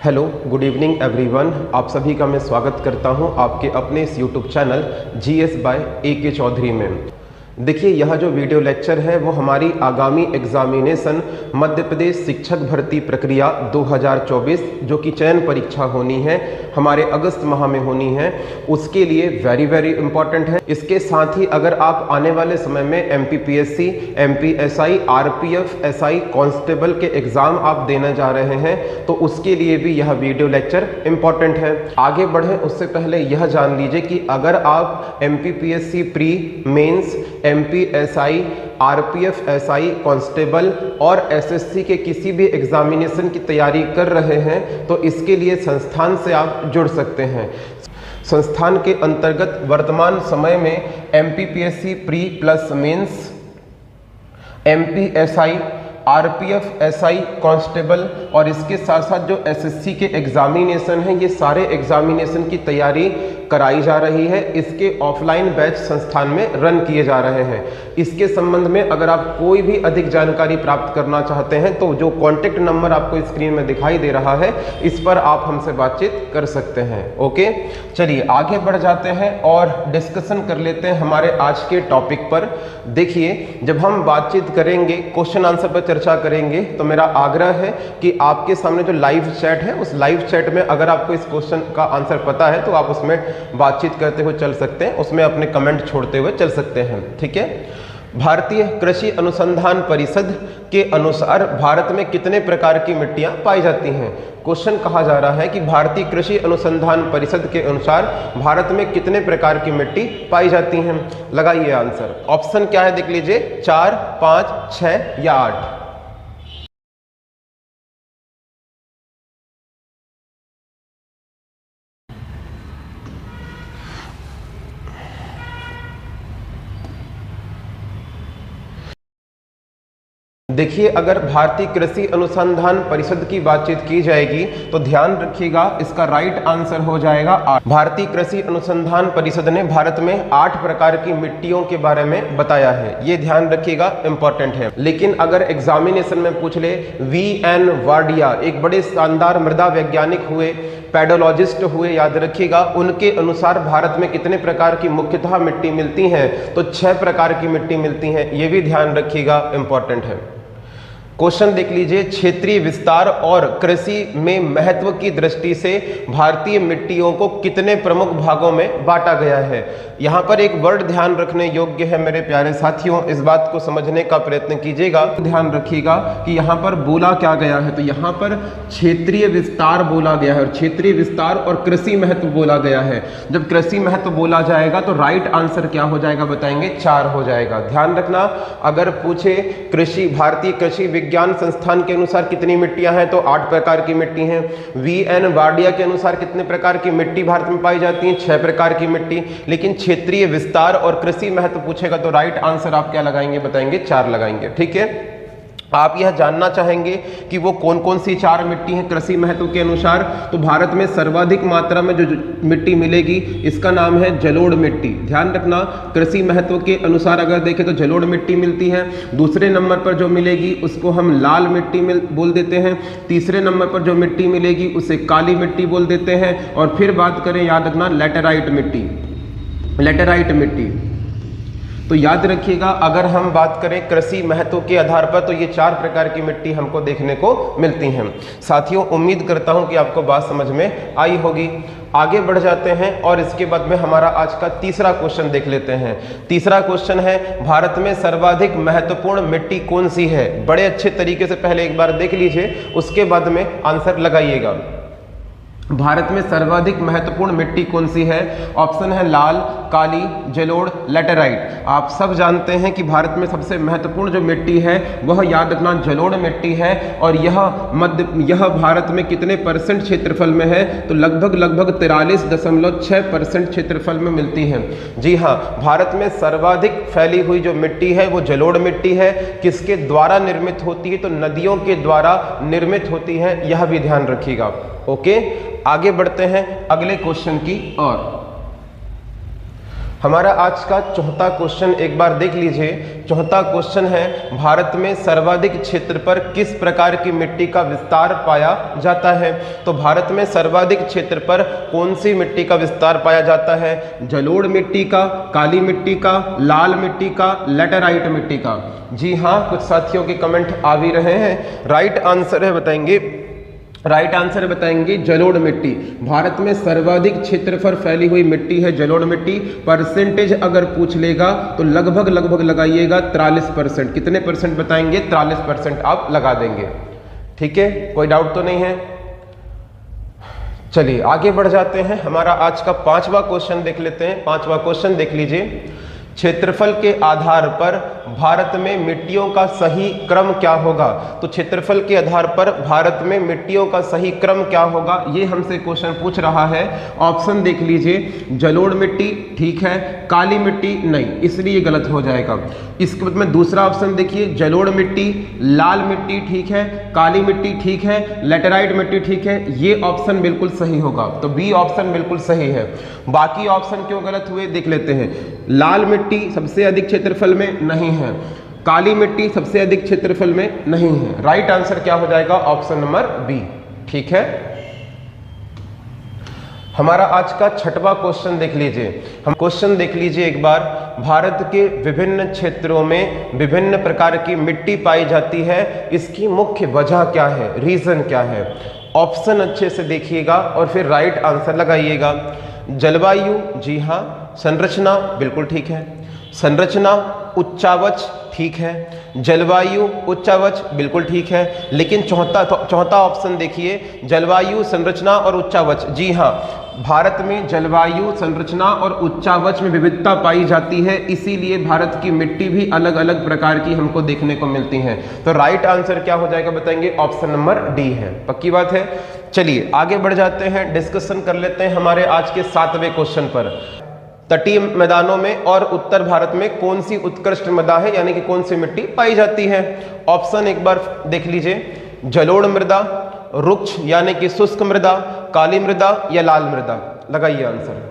Hello, good evening everyone. आप सभी का मैं स्वागत करता हूं आपके अपने इस YouTube channel GS by A K. Chaudhary में। देखिए, यह जो वीडियो लेक्चर है वो हमारी आगामी एग्जामिनेशन मध्य प्रदेश शिक्षक भर्ती प्रक्रिया 2024 जो कि चयन परीक्षा होनी है, हमारे अगस्त माह में होनी है, उसके लिए वेरी इंपॉर्टेंट है। इसके साथ ही अगर आप आने वाले समय में MPPSC, MPSI, RPF, SI, constable के एग्जाम आप देने जा रहे हैं तो उसके लिए भी यह वीडियो लेक्चर इंपॉर्टेंट है। आगे बढ़े उससे पहले यह जान लीजिए कि अगर आप MPPSC pre, mains, MPSI, RPF, SI, constable और एसएससी के किसी भी एग्जामिनेशन की तैयारी कर रहे हैं तो इसके लिए संस्थान से आप जुड़ सकते हैं। संस्थान के अंतर्गत वर्तमान समय में MPPSC pre plus mains, MPSI, RPF, SI, constable और इसके साथ साथ जो एसएससी के एग्जामिनेशन हैं, ये सारे एग्जामिनेशन की तैयारी कराई जा रही है। इसके ऑफलाइन बैच संस्थान में रन किए जा रहे हैं। इसके संबंध में अगर आप कोई भी अधिक जानकारी प्राप्त करना चाहते हैं तो जो कॉन्टेक्ट नंबर आपको स्क्रीन में दिखाई दे रहा है, इस पर आप हमसे बातचीत कर सकते हैं। ओके, चलिए आगे बढ़ जाते हैं और डिस्कशन कर लेते हैं हमारे आज के टॉपिक पर। देखिए, जब हम बातचीत करेंगे, क्वेश्चन आंसर पर चर्चा करेंगे, तो मेरा आग्रह है कि आपके सामने जो लाइव चैट है उस लाइव चैट में अगर आपको इस क्वेश्चन का आंसर पता है तो आप उसमें बातचीत करते हुए चल सकते हैं, उसमें अपने कमेंट छोड़ते हुए चल सकते हैं। ठीक है। भारतीय कृषि अनुसंधान परिषद के अनुसार भारत में कितने प्रकार की मिट्टियां पाई जाती हैं? क्वेश्चन कहा जा रहा है कि भारतीय कृषि अनुसंधान परिषद के अनुसार भारत में कितने प्रकार की मिट्टी पाई जाती हैं? लगाइए आंसर। ऑप्शन क्या है देख लीजिए, 4, 5, 6 या 8। देखिए, अगर भारतीय कृषि अनुसंधान परिषद की बातचीत की जाएगी तो ध्यान रखिएगा इसका राइट आंसर हो जाएगा 8। भारतीय कृषि अनुसंधान परिषद ने भारत में 8 प्रकार की मिट्टियों के बारे में बताया है, ये ध्यान रखिएगा, इंपॉर्टेंट है। लेकिन अगर एग्जामिनेशन में पूछ ले, वी.एन. वाडिया एक बड़े शानदार मृदा वैज्ञानिक हुए, पेडोलॉजिस्ट हुए, याद रखिएगा, उनके अनुसार भारत में कितने प्रकार की मुख्यतः मिट्टी मिलती हैं? तो 6 प्रकार की मिट्टी मिलती हैं, ये भी ध्यान रखिएगा, इंपॉर्टेंट है। क्वेश्चन देख लीजिए, क्षेत्रीय विस्तार और कृषि में महत्व की दृष्टि से भारतीय मिट्टियों को कितने प्रमुख भागों में बांटा गया है? यहां पर एक वर्ड ध्यान रखने योग्य है मेरे प्यारे साथियों, इस बात को समझने का प्रयत्न कीजिएगा। ध्यान रखिएगा कि यहां पर बोला क्या गया है, तो यहां पर क्षेत्रीय विस्तार बोला गया है और क्षेत्रीय विस्तार और कृषि महत्व बोला गया है। जब कृषि महत्व बोला जाएगा तो राइट आंसर क्या हो जाएगा बताएंगे? 4 हो जाएगा। ध्यान रखना, अगर पूछे कृषि, भारतीय कृषि विज्ञान संस्थान के अनुसार कितनी मिट्टियां हैं तो 8 प्रकार की मिट्टी हैं। वी.एन. वाडिया के अनुसार कितने प्रकार की मिट्टी भारत में पाई जाती है? 6 प्रकार की मिट्टी। लेकिन क्षेत्रीय विस्तार और कृषि महत्व पूछेगा तो राइट आंसर आप क्या लगाएंगे बताएंगे? 4 लगाएंगे। ठीक है। आप यह जानना चाहेंगे कि वो कौन कौन सी 4 मिट्टी हैं कृषि महत्व के अनुसार, तो भारत में सर्वाधिक मात्रा में जो मिट्टी मिलेगी इसका नाम है जलोढ़ मिट्टी। ध्यान रखना, कृषि महत्व के अनुसार अगर देखें तो जलोढ़ मिट्टी मिलती है। दूसरे नंबर पर जो मिलेगी उसको हम लाल मिट्टी बोल देते हैं। तीसरे नंबर पर जो मिट्टी मिलेगी उसे काली मिट्टी बोल देते हैं। और फिर बात करें, याद रखना, लैटेराइट मिट्टी, लैटेराइट मिट्टी। तो याद रखिएगा, अगर हम बात करें कृषि महत्व के आधार पर तो ये 4 प्रकार की मिट्टी हमको देखने को मिलती हैं। साथियों, उम्मीद करता हूं कि आपको बात समझ में आई होगी। आगे बढ़ जाते हैं और इसके बाद में हमारा आज का तीसरा क्वेश्चन देख लेते हैं। तीसरा क्वेश्चन है, भारत में सर्वाधिक महत्वपूर्ण मिट्टी कौन सी है? बड़े अच्छे तरीके से पहले एक बार देख लीजिए, उसके बाद में आंसर लगाइएगा। भारत में सर्वाधिक महत्वपूर्ण मिट्टी कौन सी है? ऑप्शन है लाल, काली, जलोढ़, लैटेराइट। आप सब जानते हैं कि भारत में सबसे महत्वपूर्ण जो मिट्टी है वह, याद रखना, जलोढ़ मिट्टी है। और यह भारत में कितने % क्षेत्रफल में है? तो लगभग 43.6% क्षेत्रफल में मिलती है। जी हाँ, भारत में सर्वाधिक फैली हुई जो मिट्टी है वो जलोढ़ मिट्टी है। किसके द्वारा निर्मित होती है? तो नदियों के द्वारा निर्मित होती है, यह भी ध्यान रखिएगा। ओके, आगे बढ़ते हैं अगले क्वेश्चन की ओर। हमारा आज का चौथा क्वेश्चन एक बार देख लीजिए। चौथा क्वेश्चन है, भारत में सर्वाधिक क्षेत्र पर किस प्रकार की मिट्टी का विस्तार पाया जाता है। तो भारत में सर्वाधिक क्षेत्र पर कौन सी मिट्टी का विस्तार पाया जाता है? जलोढ़ मिट्टी का, काली मिट्टी का, लाल मिट्टी का, लैटेराइट मिट्टी का। जी हाँ, कुछ साथियों के कमेंट आ भी रहे हैं। राइट आंसर है बताएंगे, राइट आंसर बताएंगे जलोढ़ मिट्टी। भारत में सर्वाधिक क्षेत्र पर फैली हुई मिट्टी है जलोढ़ मिट्टी। परसेंटेज अगर पूछ लेगा तो लगभग लगाइएगा 43%। कितने परसेंट बताएंगे? 43% आप लगा देंगे। ठीक है, कोई डाउट तो नहीं है। चलिए आगे बढ़ जाते हैं। हमारा आज का 5वां क्वेश्चन देख लेते हैं। 5वां क्वेश्चन देख लीजिए। क्षेत्रफल के आधार पर भारत में मिट्टियों का सही क्रम क्या होगा? तो क्षेत्रफल के आधार पर भारत में मिट्टियों का सही क्रम क्या होगा, ये हमसे क्वेश्चन पूछ रहा है। ऑप्शन देख लीजिए, जलोढ़ मिट्टी ठीक है, काली मिट्टी नहीं, इसलिए गलत हो जाएगा। इसके बाद में दूसरा ऑप्शन देखिए, जलोढ़ मिट्टी, लाल मिट्टी ठीक है, काली मिट्टी ठीक है, लैटेराइट मिट्टी ठीक है, ये ऑप्शन बिल्कुल सही होगा। तो बी ऑप्शन बिल्कुल सही है। बाकी ऑप्शन क्यों गलत हुए देख लेते हैं। लाल मिट्टी सबसे अधिक क्षेत्रफल में नहीं है, काली मिट्टी सबसे अधिक क्षेत्रफल में नहीं है। राइट आंसर क्या हो जाएगा? Option number B. ठीक है, हमारा आज का 6वां क्वेश्चन देख लीजिए। हम क्वेश्चन देख लीजिए एक बार। भारत के विभिन्न क्षेत्रों में विभिन्न प्रकार की मिट्टी पाई जाती है, इसकी मुख्य वजह क्या है, रीजन क्या है? ऑप्शन अच्छे से देखिएगा और फिर राइट आंसर लगाइएगा। जलवायु, जी हाँ। संरचना, बिल्कुल ठीक है। संरचना, उच्चावच, ठीक है। जलवायु, उच्चावच, बिल्कुल ठीक है। लेकिन चौथा ऑप्शन देखिए, जलवायु, संरचना और उच्चावच। जी हाँ, भारत में जलवायु, संरचना और उच्चावच में विविधता पाई जाती है, इसीलिए भारत की मिट्टी भी अलग अलग प्रकार की हमको देखने को मिलती है। तो राइट आंसर क्या हो जाएगा बताएंगे? ऑप्शन नंबर डी है। पक्की बात है। चलिए आगे बढ़ जाते हैं, डिस्कशन कर लेते हैं हमारे आज के 7वें क्वेश्चन पर। तटीय मैदानों में और उत्तर भारत में कौन सी उत्कृष्ट मृदा है, यानी कि कौन सी मिट्टी पाई जाती है? ऑप्शन एक बार देख लीजिए, जलोढ़ मृदा, रुक्ष यानी कि शुष्क मृदा, काली मृदा या लाल मृदा। लगाइए आंसर।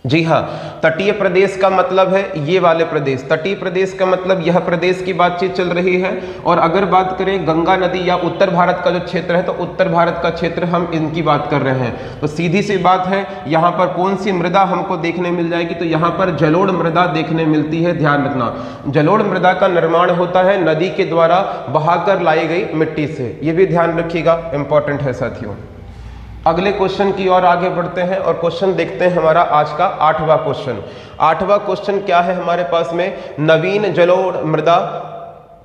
जी हाँ, तटीय प्रदेश का मतलब है ये वाले प्रदेश। तटीय प्रदेश का मतलब यह प्रदेश की बातचीत चल रही है। और अगर बात करें गंगा नदी या उत्तर भारत का जो क्षेत्र है, तो उत्तर भारत का क्षेत्र हम इनकी बात कर रहे हैं। तो सीधी सी बात है, यहाँ पर कौन सी मृदा हमको देखने मिल जाएगी? तो यहाँ पर जलोढ़ मृदा देखने मिलती है। ध्यान रखना, जलोढ़ मृदा का निर्माण होता है नदी के द्वारा बहाकर लाई गई मिट्टी से। ये भी ध्यान रखिएगा, इंपॉर्टेंट है साथियों। अगले क्वेश्चन की ओर आगे बढ़ते हैं और क्वेश्चन देखते हैं हमारा आज का 8वां क्वेश्चन। 8वां क्वेश्चन क्या है हमारे पास में? नवीन जलोढ़ मृदा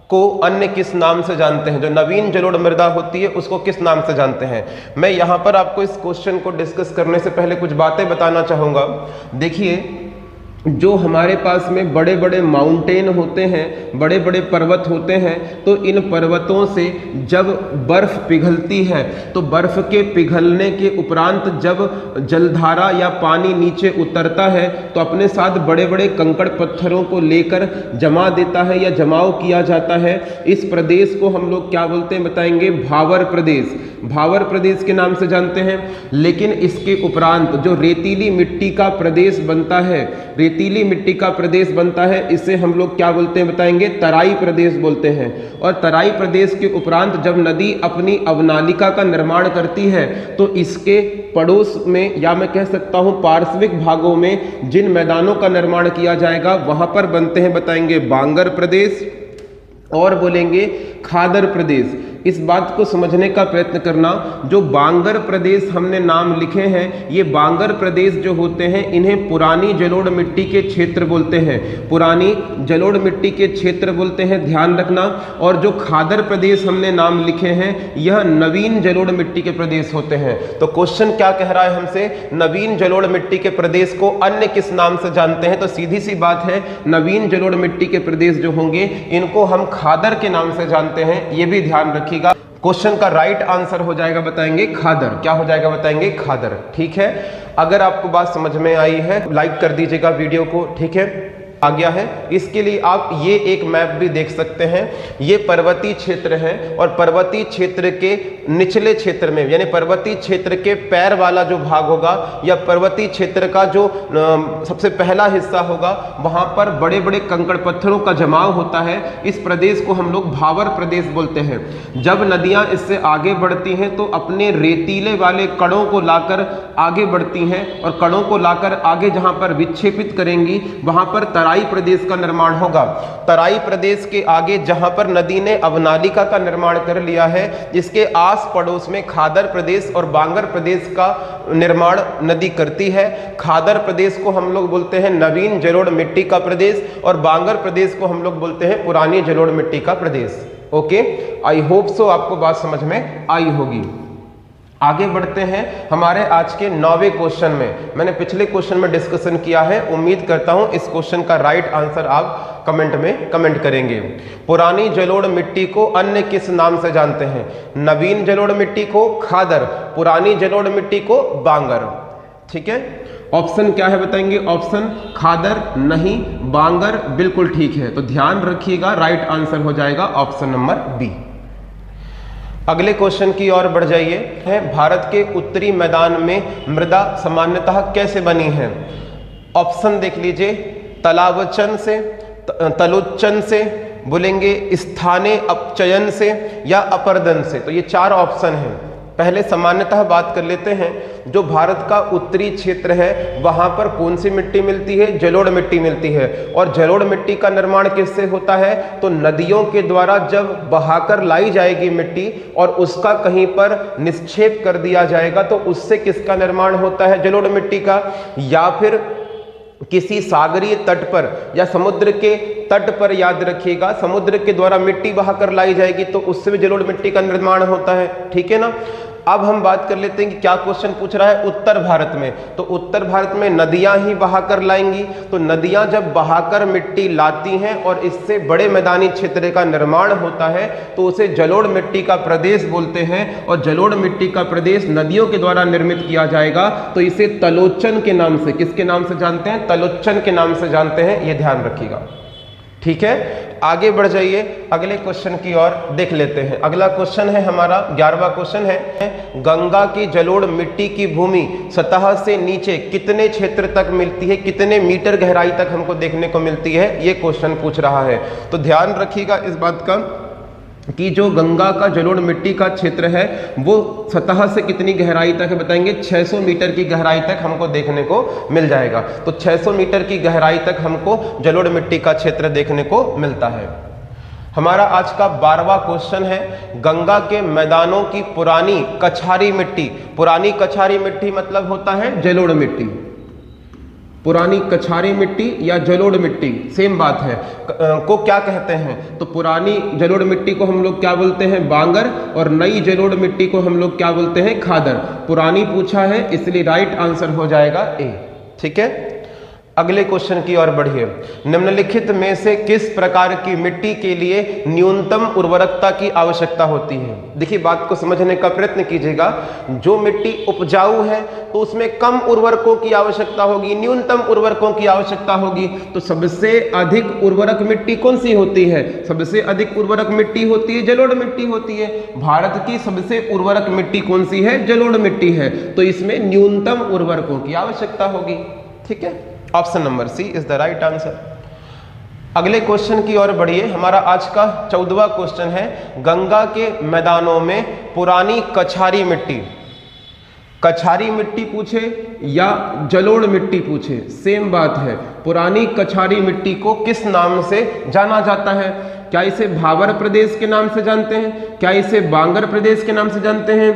को अन्य किस नाम से जानते हैं? जो नवीन जलोढ़ मृदा होती है उसको किस नाम से जानते हैं? मैं यहां पर आपको इस क्वेश्चन को डिस्कस करने से पहले कुछ बातें बताना चाहूंगा। देखिए, जो हमारे पास में बड़े बड़े माउंटेन होते हैं, बड़े बड़े पर्वत होते हैं, तो इन पर्वतों से जब बर्फ पिघलती है, तो बर्फ के पिघलने के उपरांत जब जलधारा या पानी नीचे उतरता है, तो अपने साथ बड़े बड़े कंकड़ पत्थरों को लेकर जमा देता है या जमाव किया जाता है। इस प्रदेश को हम लोग क्या बोलते हैं बताएंगे? भावर प्रदेश। भावर प्रदेश के नाम से जानते हैं। लेकिन इसके उपरांत जो रेतीली मिट्टी का प्रदेश बनता है, रेतीली मिट्टी का प्रदेश बनता है, इसे हम लोग क्या बोलते हैं बताएंगे? तराई प्रदेश बोलते हैं। और तराई प्रदेश के उपरांत जब नदी अपनी अवनालिका का निर्माण करती है, तो इसके पड़ोस में या मैं कह सकता हूं पार्श्विक भागों में जिन मैदानों का निर्माण किया जाएगा, वहां पर बनते हैं बताएंगे बांगर प्रदेश और बोलेंगे खादर प्रदेश। इस बात को समझने का प्रयत्न करना, जो बांगर प्रदेश हमने नाम लिखे हैं, ये बांगर प्रदेश जो होते हैं, इन्हें पुरानी जलोढ़ मिट्टी के क्षेत्र बोलते हैं। पुरानी जलोढ़ मिट्टी के क्षेत्र बोलते हैं, ध्यान रखना। और जो खादर प्रदेश हमने नाम लिखे हैं, यह नवीन जलोढ़ मिट्टी के प्रदेश होते हैं। तो क्वेश्चन क्या कह रहा है हमसे? नवीन जलोढ़ मिट्टी के प्रदेश को अन्य किस नाम से जानते हैं? तो सीधी सी बात है, नवीन जलोढ़ मिट्टी के प्रदेश जो होंगे, इनको हम खादर के नाम से जानते हैं। ये भी ध्यान रखिएगा। क्वेश्चन का राइट आंसर हो जाएगा बताएंगे खादर। क्या हो जाएगा बताएंगे? खादर। ठीक है, अगर आपको बात समझ में आई है लाइक कर दीजिएगा वीडियो को। ठीक है, आ गया है। इसके लिए आप ये एक मैप भी देख सकते हैं। ये पर्वतीय क्षेत्र है और पर्वतीय क्षेत्र के निचले क्षेत्र में यानी पर्वतीय क्षेत्र के पैर वाला जो भाग होगा या पर्वतीय क्षेत्र का जो सबसे पहला हिस्सा होगा वहां पर बड़े बड़े कंकड़ पत्थरों का जमाव होता है। इस प्रदेश को हम लोग भावर प्रदेश बोलते हैं। जब नदियां इससे आगे बढ़ती हैं तो अपने रेतीले वाले कणों को लाकर आगे बढ़ती हैं और कणों को लाकर आगे जहां पर विक्षेपित करेंगी वहां पर तराई प्रदेश का निर्माण होगा। तराई प्रदेश के आगे जहां पर नदी ने अवनालिका का निर्माण कर लिया है, जिसके आस पड़ोस में खादर प्रदेश और बांगर प्रदेश का निर्माण नदी करती है। खादर प्रदेश को हम लोग बोलते हैं नवीन जलोढ़ मिट्टी का प्रदेश और बांगर प्रदेश को हम लोग बोलते हैं पुरानी जलोढ़ मिट्टी का प्रदेश। ओके, आई होप सो आपको बात समझ में आई होगी। आगे बढ़ते हैं हमारे आज के 9वें क्वेश्चन में। मैंने पिछले क्वेश्चन में डिस्कशन किया है, उम्मीद करता हूं इस क्वेश्चन का राइट आंसर आप कमेंट में कमेंट करेंगे। पुरानी जलोढ़ मिट्टी को अन्य किस नाम से जानते हैं? नवीन जलोढ़ मिट्टी को खादर, पुरानी जलोढ़ मिट्टी को बांगर। ठीक है, ऑप्शन क्या है बताएंगे? ऑप्शन खादर नहीं, बांगर बिल्कुल ठीक है। तो ध्यान रखिएगा, राइट आंसर हो जाएगा ऑप्शन नंबर बी। अगले क्वेश्चन की ओर बढ़ जाइए। है भारत के उत्तरी मैदान में मृदा सामान्यतः कैसे बनी है? ऑप्शन देख लीजिए, तलावचन से, तलोच्चन से, बोलेंगे स्थानीय अपचयन से या अपर्दन से। तो ये 4 ऑप्शन हैं। पहले सामान्यतः बात कर लेते हैं। जो भारत का उत्तरी क्षेत्र है वहां पर कौन सी मिट्टी मिलती है? जलोढ़ मिट्टी मिलती है। और जलोढ़ मिट्टी का निर्माण किससे होता है? तो नदियों के द्वारा जब बहाकर लाई जाएगी मिट्टी और उसका कहीं पर निक्षेप कर दिया जाएगा तो उससे किसका निर्माण होता है? जलोढ़ मिट्टी का। या फिर किसी सागरीय तट पर या समुद्र के तट पर, याद रखिएगा, समुद्र के द्वारा मिट्टी बहाकर लाई जाएगी तो उससे भी जलोढ़ मिट्टी का निर्माण होता है। ठीक है ना। अब हम बात कर लेते हैं कि क्या क्वेश्चन पूछ रहा है उत्तर भारत में। तो उत्तर भारत में नदियां ही बहाकर लाएंगी। तो नदियां जब बहाकर मिट्टी लाती हैं और इससे बड़े मैदानी क्षेत्र का निर्माण होता है तो उसे जलोढ़ मिट्टी का प्रदेश बोलते हैं। और जलोढ़ मिट्टी का प्रदेश नदियों के द्वारा निर्मित किया जाएगा तो इसे तलोच्चन के नाम से, किसके नाम से जानते हैं? तलोच्चन के नाम से जानते हैं, यह ध्यान रखिएगा। ठीक है, आगे बढ़ जाइए, अगले क्वेश्चन की ओर देख लेते हैं। अगला क्वेश्चन है हमारा 11वां क्वेश्चन है, गंगा की जलोढ़ मिट्टी की भूमि सतह से नीचे कितने क्षेत्र तक मिलती है, कितने मीटर गहराई तक हमको देखने को मिलती है, ये क्वेश्चन पूछ रहा है। तो ध्यान रखिएगा इस बात का कि जो गंगा का जलोढ़ मिट्टी का क्षेत्र है वो सतह से कितनी गहराई तक है बताएंगे? 600 मीटर की गहराई तक हमको देखने को मिल जाएगा। तो 600 मीटर की गहराई तक हमको जलोढ़ मिट्टी का क्षेत्र देखने को मिलता है। हमारा आज का 12वां क्वेश्चन है, गंगा के मैदानों की पुरानी कछारी मिट्टी। पुरानी कछारी मिट्टी मतलब होता है जलोढ़ मिट्टी। पुरानी कछारी मिट्टी या जलोढ़ मिट्टी सेम बात है, को क्या कहते हैं? तो पुरानी जलोढ़ मिट्टी को हम लोग क्या बोलते हैं? बांगर। और नई जलोढ़ मिट्टी को हम लोग क्या बोलते हैं? खादर। पुरानी पूछा है इसलिए राइट आंसर हो जाएगा ए। ठीक है, अगले क्वेश्चन की ओर बढ़िए। निम्नलिखित में से किस प्रकार की मिट्टी के लिए न्यूनतम उर्वरकता की आवश्यकता होती है? देखिए बात को समझने का प्रयत्न कीजिएगा। जो मिट्टी उपजाऊ है तो उसमें कम उर्वरकों की आवश्यकता होगी, न्यूनतम उर्वरकों की आवश्यकता होगी। तो सबसे अधिक उर्वरक मिट्टी कौन सी होती है? सबसे अधिक उर्वरक मिट्टी होती है जलोढ़ मिट्टी होती है। भारत की सबसे उर्वरक मिट्टी कौन सी है? जलोढ़ मिट्टी है। तो इसमें न्यूनतम उर्वरकों की आवश्यकता होगी। ठीक है, option number C is the right answer. अगले क्वेश्चन की ओर बढ़िए। हमारा आज का 14वां क्वेश्चन है, गंगा के मैदानों में पुरानी कछारी मिट्टी। कछारी मिट्टी पूछे या जलोढ़ मिट्टी पूछे सेम बात है। पुरानी कछारी मिट्टी को किस नाम से जाना जाता है? क्या इसे भावर प्रदेश के नाम से जानते हैं? क्या इसे बांगर प्रदेश के नाम से जानते हैं?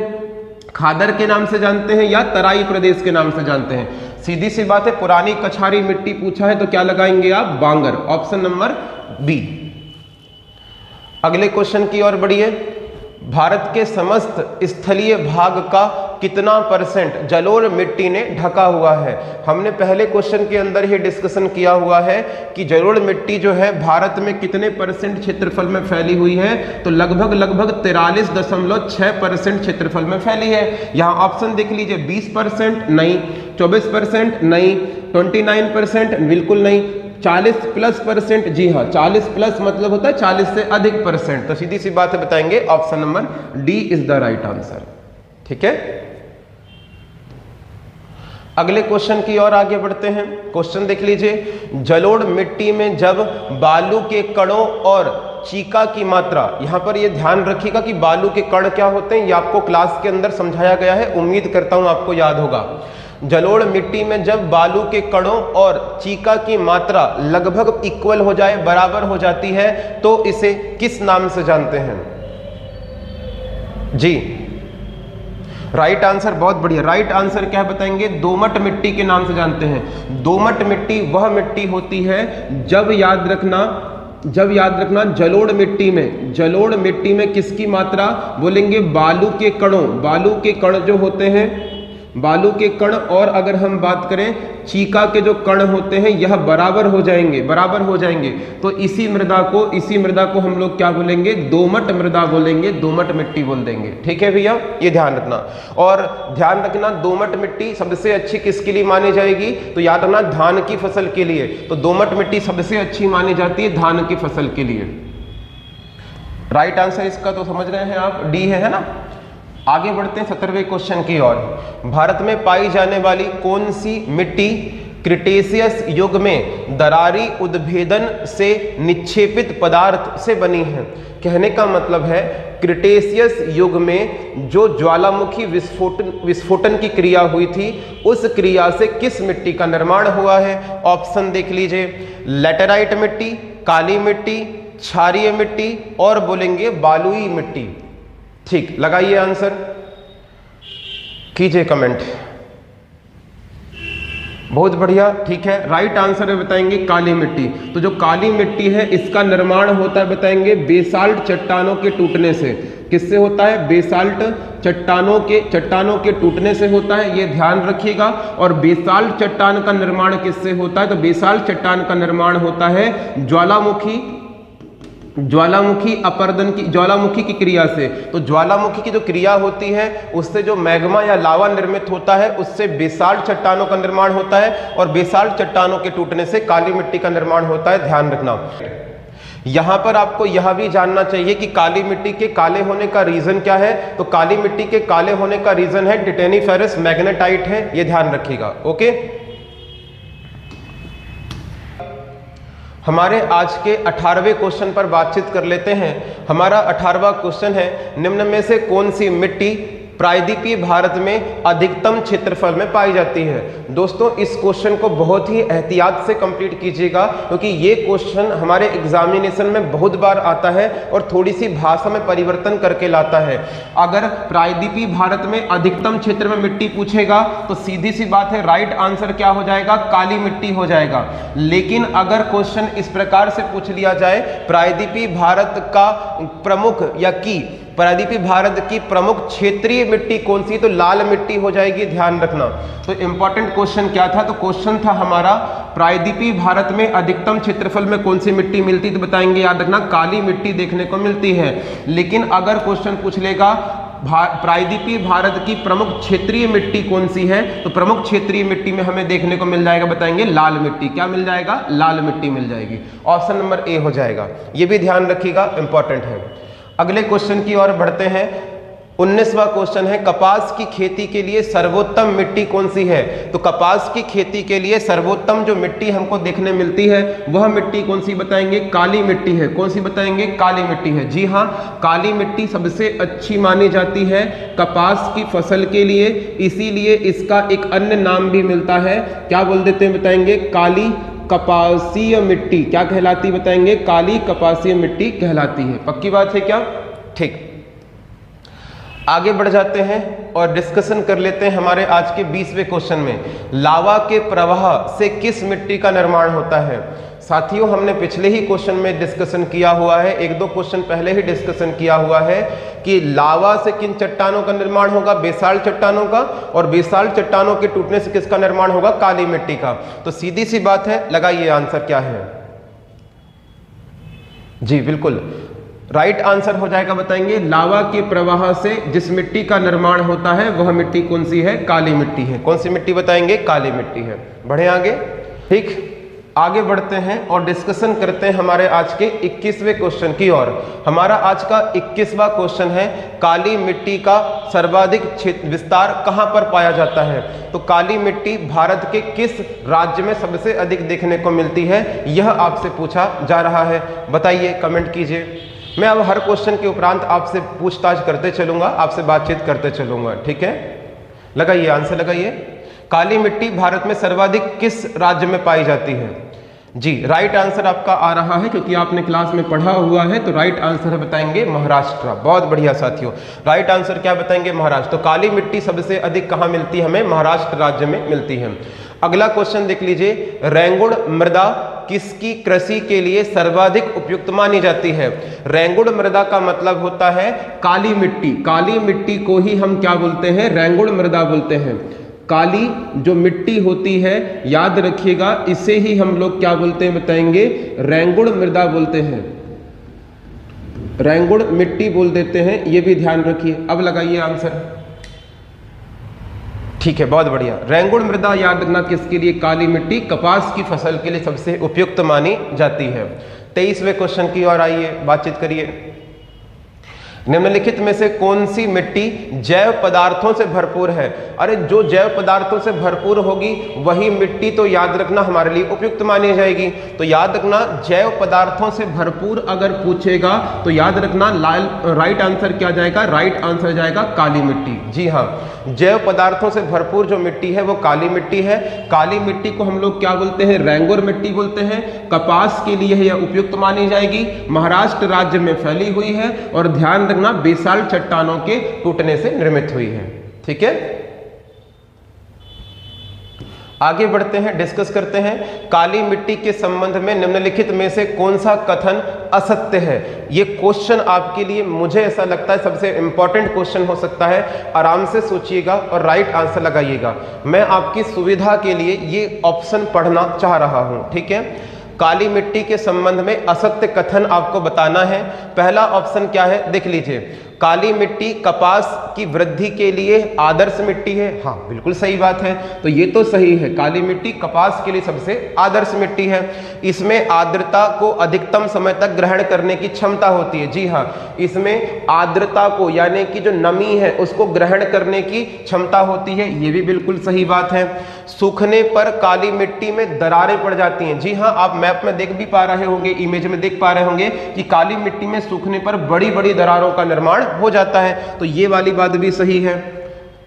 खादर के नाम से जानते हैं या तराई प्रदेश के नाम से जानते हैं? सीधी सी बात है, पुरानी कछारी मिट्टी पूछा है तो क्या लगाएंगे आप? बांगर। Option number B. अगले क्वेश्चन की ओर बढ़िए। भारत के समस्त स्थलीय भाग का कितना % जलोढ़ मिट्टी ने ढका हुआ है? हमने पहले क्वेश्चन के अंदर ही डिस्कशन किया हुआ है कि जलोढ़ मिट्टी जो है भारत में कितने % क्षेत्रफल में फैली हुई है? तो लगभग 43.6% क्षेत्रफल में फैली है। यहाँ ऑप्शन देख लीजिए, 20% नहीं, 24% नहीं, 29% बिल्कुल नहीं, 40+%, जी हाँ 40+ मतलब होता है 40 से अधिक %। तो सीधी सी बात है बताएंगे option number D is the right answer. ठीक है, अगले क्वेश्चन की ओर आगे बढ़ते हैं। क्वेश्चन देख लीजिए, जलोढ़ मिट्टी में जब बालू के कणों और चीका की मात्रा, यहां पर ये ध्यान रखिएगा कि बालू के कण क्या होते हैं, ये आपको क्लास के अंदर समझाया गया है, उम्मीद करता हूं आपको याद होगा। जलोढ़ मिट्टी में जब बालू के कणों और चीका की मात्रा लगभग इक्वल हो जाए, बराबर हो जाती है, तो इसे किस नाम से जानते हैं? जी राइट आंसर, बहुत बढ़िया। राइट आंसर क्या है बताएंगे? दोमट मिट्टी के नाम से जानते हैं। दोमट मिट्टी वह मिट्टी होती है जब याद रखना जलोढ़ मिट्टी में किसकी मात्रा बोलेंगे? बालू के कणों, बालू के कण जो होते हैं, बालू के कण, और अगर हम बात करें चीका के जो कण होते हैं, यह बराबर हो जाएंगे। तो इसी मृदा को हम लोग क्या बोलेंगे? दोमट मृदा बोलेंगे, दोमट मिट्टी बोल देंगे। ठीक है भैया, ये ध्यान रखना। और ध्यान रखना दोमट मिट्टी सबसे अच्छी किसके लिए मानी जाएगी? तो याद रखना धान की फसल के लिए। तो दोमट मिट्टी सबसे अच्छी मानी जाती है धान की फसल के लिए। राइट आंसर इसका तो समझ रहे हैं आप, डी है ना। आगे बढ़ते हैं 17वें क्वेश्चन की ओर। भारत में पाई जाने वाली कौन सी मिट्टी क्रिटेशियस युग में दरारी उद्भेदन से निक्षेपित पदार्थ से बनी है? कहने का मतलब है क्रिटेशियस युग में जो ज्वालामुखी विस्फोटन की क्रिया हुई थी, उस क्रिया से किस मिट्टी का निर्माण हुआ है? ऑप्शन देख लीजिए, लैटेराइट मिट्टी, काली मिट्टी, क्षारीय मिट्टी और बोलेंगे बालुई मिट्टी। ठीक, लगाइए आंसर, कीजिए कमेंट। बहुत बढ़िया, ठीक है। राइट आंसर है बताएंगे काली मिट्टी। तो जो काली मिट्टी है इसका निर्माण होता है बताएंगे बेसाल्ट चट्टानों के टूटने से। किससे होता है? बेसाल्ट चट्टानों के टूटने से होता है, ये ध्यान रखिएगा। और बेसाल्ट चट्टान का निर्माण किससे होता है? तो बेसाल्ट चट्टान का निर्माण होता है ज्वालामुखी की क्रिया से। तो ज्वालामुखी की जो क्रिया होती है उससे जो मैग्मा या लावा निर्मित होता है, उससे बेसाल्ट चट्टानों का निर्माण होता है, और बेसाल्ट चट्टानों के टूटने से काली मिट्टी का निर्माण होता है। ध्यान रखना। यहां पर आपको यह भी जानना चाहिए कि काली मिट्टी के काले होने का रीजन क्या है। तो काली मिट्टी के काले होने का रीजन है टिटेनिफेरस मैग्नेटाइट है, ये ध्यान रखिएगा। ओके, हमारे आज के 18वें क्वेश्चन पर बातचीत कर लेते हैं। हमारा 18वां क्वेश्चन है, निम्न में से कौन सी मिट्टी प्रायद्वीपीय भारत में अधिकतम क्षेत्रफल में पाई जाती है? दोस्तों इस क्वेश्चन को बहुत ही एहतियात से कंप्लीट कीजिएगा, क्योंकि ये क्वेश्चन हमारे एग्जामिनेशन में बहुत बार आता है और थोड़ी सी भाषा में परिवर्तन करके लाता है। अगर प्रायद्वीपीय भारत में अधिकतम क्षेत्र में मिट्टी पूछेगा तो सीधी सी बात है राइट आंसर क्या हो जाएगा? काली मिट्टी हो जाएगा। लेकिन अगर क्वेश्चन इस प्रकार से पूछ लिया जाए प्रायद्वीपीय भारत का प्रमुख या की प्रायद्वीपीय भारत की प्रमुख क्षेत्रीय मिट्टी कौन सी? तो लाल मिट्टी हो जाएगी, ध्यान रखना। तो इंपॉर्टेंट क्वेश्चन क्या था? तो क्वेश्चन था हमारा प्रायद्वीपीय भारत में अधिकतम क्षेत्रफल में कौन सी मिट्टी मिलती? तो बताएंगे याद रखना काली मिट्टी देखने को मिलती है। लेकिन अगर क्वेश्चन पूछ लेगा प्रायद्वीपीय भारत की प्रमुख क्षेत्रीय मिट्टी कौन सी है, तो प्रमुख क्षेत्रीय मिट्टी में हमें देखने को मिल जाएगा बताएंगे लाल मिट्टी। क्या मिल जाएगा? लाल मिट्टी मिल जाएगी। ऑप्शन नंबर ए हो जाएगा, ये भी ध्यान रखिएगा, इंपॉर्टेंट है। अगले क्वेश्चन की ओर बढ़ते हैं। 19वां क्वेश्चन है, कपास की खेती के लिए सर्वोत्तम मिट्टी कौन सी है? तो कपास की खेती के लिए सर्वोत्तम जो मिट्टी हमको देखने मिलती है वह मिट्टी कौन सी? बताएंगे काली मिट्टी है। कौन सी? बताएंगे काली मिट्टी है। जी हाँ, काली मिट्टी सबसे अच्छी मानी जाती है कपास की फसल के लिए, इसीलिए इसका एक अन्य नाम भी मिलता है। क्या बोल देते हैं? बताएंगे काली कपासीय मिट्टी। क्या कहलाती? बताएंगे काली कपासीय मिट्टी कहलाती है। पक्की बात है क्या? ठीक, आगे बढ़ जाते हैं और डिस्कशन कर लेते हैं हमारे आज के 20वें क्वेश्चन में। लावा के प्रवाह से किस मिट्टी का निर्माण होता है? साथियों हमने पिछले ही क्वेश्चन में डिस्कशन किया हुआ है, 1-2 क्वेश्चन पहले ही डिस्कशन किया हुआ है कि लावा से किन चट्टानों का निर्माण होगा? बेसाल्ट चट्टानों का, और बेसाल्ट चट्टानों के टूटने से किसका निर्माण होगा? काली मिट्टी का। तो सीधी सी बात है, लगाइए आंसर क्या है। जी बिल्कुल, राइट आंसर हो जाएगा बताएंगे लावा के प्रवाह से जिस मिट्टी का निर्माण होता है वह मिट्टी कौन सी है? काली मिट्टी है। कौन सी मिट्टी? बताएंगे काली मिट्टी है। बढ़े आगे। ठीक, आगे बढ़ते हैं और डिस्कशन करते हैं हमारे आज के 21वें क्वेश्चन की ओर। हमारा आज का 21वां क्वेश्चन है, काली मिट्टी का सर्वाधिक विस्तार कहां पर पाया जाता है? तो काली मिट्टी भारत के किस राज्य में सबसे अधिक देखने को मिलती है, यह आपसे पूछा जा रहा है। बताइए, कमेंट कीजिए। मैं अब हर क्वेश्चन के उपरांत आपसे पूछताछ करते चलूंगा, आपसे बातचीत करते चलूंगा, ठीक है? लगाइए, आंसर लगाइए। काली मिट्टी भारत में सर्वाधिक किस राज्य में पाई जाती है? जी, राइट आंसर आपका आ रहा है, क्योंकि आपने क्लास में पढ़ा हुआ है। तो राइट आंसर बताएंगे महाराष्ट्र। बहुत बढ़िया साथियों, राइट आंसर क्या बताएंगे? महाराष्ट्र। तो काली मिट्टी सबसे अधिक कहां मिलती है? हमें महाराष्ट्र राज्य में मिलती है। अगला क्वेश्चन देख लीजिए, रेंगुड़ मृदा किसकी कृषि के लिए सर्वाधिक उपयुक्त मानी जाती है? रेंगुड़ मृदा का मतलब होता है काली मिट्टी। काली मिट्टी को ही हम क्या बोलते हैं? रेंगुड़ मृदा बोलते हैं। काली जो मिट्टी होती है, याद रखिएगा, इसे ही हम लोग क्या बोलते हैं बताएंगे? रेंगुड़ मृदा बोलते हैं। रेंगुड़ मिट्टी बोल देते हैं, ये भी ध्यान रखिए। अब लगाइए आंसर। ठीक है, बहुत बढ़िया। रेंगुड़ मृदा याद रखना किसके लिए? काली मिट्टी कपास की फसल के लिए सबसे उपयुक्त मानी जाती है। 23वें क्वेश्चन की ओर आइए, बातचीत करिए। निम्नलिखित में से कौन सी मिट्टी जैव पदार्थों से भरपूर है? अरे जो जैव पदार्थों से भरपूर होगी वही मिट्टी तो याद रखना हमारे लिए उपयुक्त मानी जाएगी। तो याद रखना, जैव पदार्थों से भरपूर अगर पूछेगा तो याद रखना राइट आंसर क्या जाएगा? राइट आंसर जाएगा काली मिट्टी। जी हाँ, जैव पदार्थों से भरपूर जो मिट्टी है वो काली मिट्टी है। काली मिट्टी को हम लोग क्या बोलते हैं? रेंगुर मिट्टी बोलते हैं। कपास के लिए यह उपयुक्त मानी जाएगी। महाराष्ट्र राज्य में फैली हुई है और ध्यान रखना बेसाल्ट चट्टानों के टूटने से निर्मित हुई है। ठीक है, आगे बढ़ते हैं, डिस्कस करते हैं। काली मिट्टी के संबंध में निम्नलिखित में से कौन सा कथन असत्य है? ये क्वेश्चन आपके लिए, मुझे ऐसा लगता है, सबसे इंपॉर्टेंट क्वेश्चन हो सकता है। आराम से सोचिएगा और राइट आंसर लगाइएगा। मैं आपकी सुविधा के लिए ये ऑप्शन पढ़ना चाह रहा हूं, ठीक है? काली मिट्टी के संबंध में असत्य कथन आपको बताना है। पहला ऑप्शन क्या है, देख लीजिए। काली मिट्टी कपास की वृद्धि के लिए आदर्श मिट्टी है। हाँ, बिल्कुल सही बात है। तो ये तो सही है, काली मिट्टी कपास के लिए सबसे आदर्श मिट्टी है। इसमें आर्द्रता को अधिकतम समय तक ग्रहण करने की क्षमता होती है। जी हाँ, इसमें आर्द्रता को, यानी कि जो नमी है उसको ग्रहण करने की क्षमता होती है। ये भी बिल्कुल सही बात है। सूखने पर काली मिट्टी में दरारें पड़ जाती हैं। जी हाँ, आप मैप में देख भी पा रहे होंगे, इमेज में देख पा रहे होंगे कि काली मिट्टी में सूखने पर बड़ी बड़ी दरारों का निर्माण हो जाता है। तो ये वाली बात भी सही है।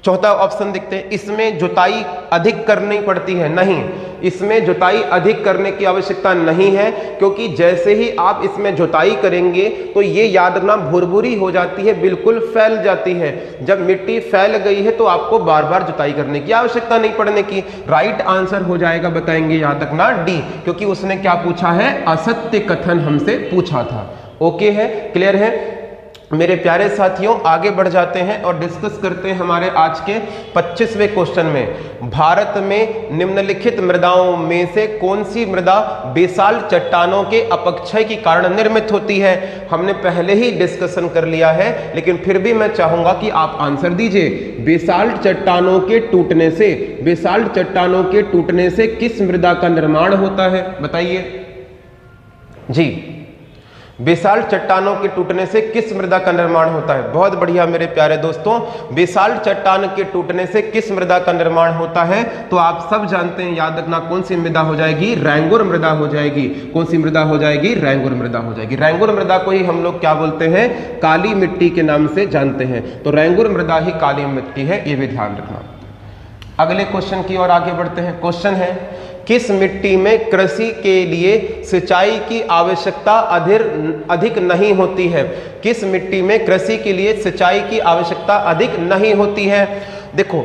चौथा ऑप्शन देखते हैं, इसमें जुताई अधिक करनी पड़ती है। नहीं, इसमें जुताई अधिक करने की आवश्यकता नहीं है, क्योंकि जैसे ही आप इसमें जुताई करेंगे तो ये याद रखना भुरभुरी हो जाती है, बिल्कुल फैल जाती है। जब मिट्टी फैल गई है तो आपको बार बार जुताई करने की आवश्यकता नहीं पड़ने की। राइट आंसर हो जाएगा, बताएंगे याद रखना डी, क्योंकि उसने क्या पूछा है? असत्य कथन हमसे पूछा था। ओके है, क्लियर है मेरे प्यारे साथियों? आगे बढ़ जाते हैं और डिस्कस करते हैं हमारे आज के 25वें क्वेश्चन में। भारत में निम्नलिखित मृदाओं में से कौन सी मृदा बेसाल्ट चट्टानों के अपक्षय के कारण निर्मित होती है? हमने पहले ही डिस्कशन कर लिया है, लेकिन फिर भी मैं चाहूंगा कि आप आंसर दीजिए। बेसाल्ट चट्टानों के टूटने से, बेसाल्ट चट्टानों के टूटने से किस मृदा का निर्माण होता है? बताइए जी, बेसाल्ट चट्टानों के टूटने से किस मृदा का निर्माण होता है? बहुत बढ़िया मेरे प्यारे दोस्तों, बेसाल्ट चट्टान के टूटने से किस मृदा का निर्माण होता है? तो आप सब जानते हैं, याद रखना कौन सी मृदा हो जाएगी? रेंगुर मृदा हो जाएगी। कौन सी मृदा हो जाएगी? रेंगुर मृदा हो जाएगी। रेंगुर मृदा को ही हम लोग क्या बोलते हैं? काली मिट्टी के नाम से जानते हैं। तो रेंगुर मृदा ही काली मिट्टी है, ये भी ध्यान रखना। अगले क्वेश्चन की ओर आगे बढ़ते हैं। क्वेश्चन है, किस मिट्टी में कृषि के लिए सिंचाई की आवश्यकता अधिक नहीं होती है? किस मिट्टी में कृषि के लिए सिंचाई की आवश्यकता अधिक नहीं होती है? देखो,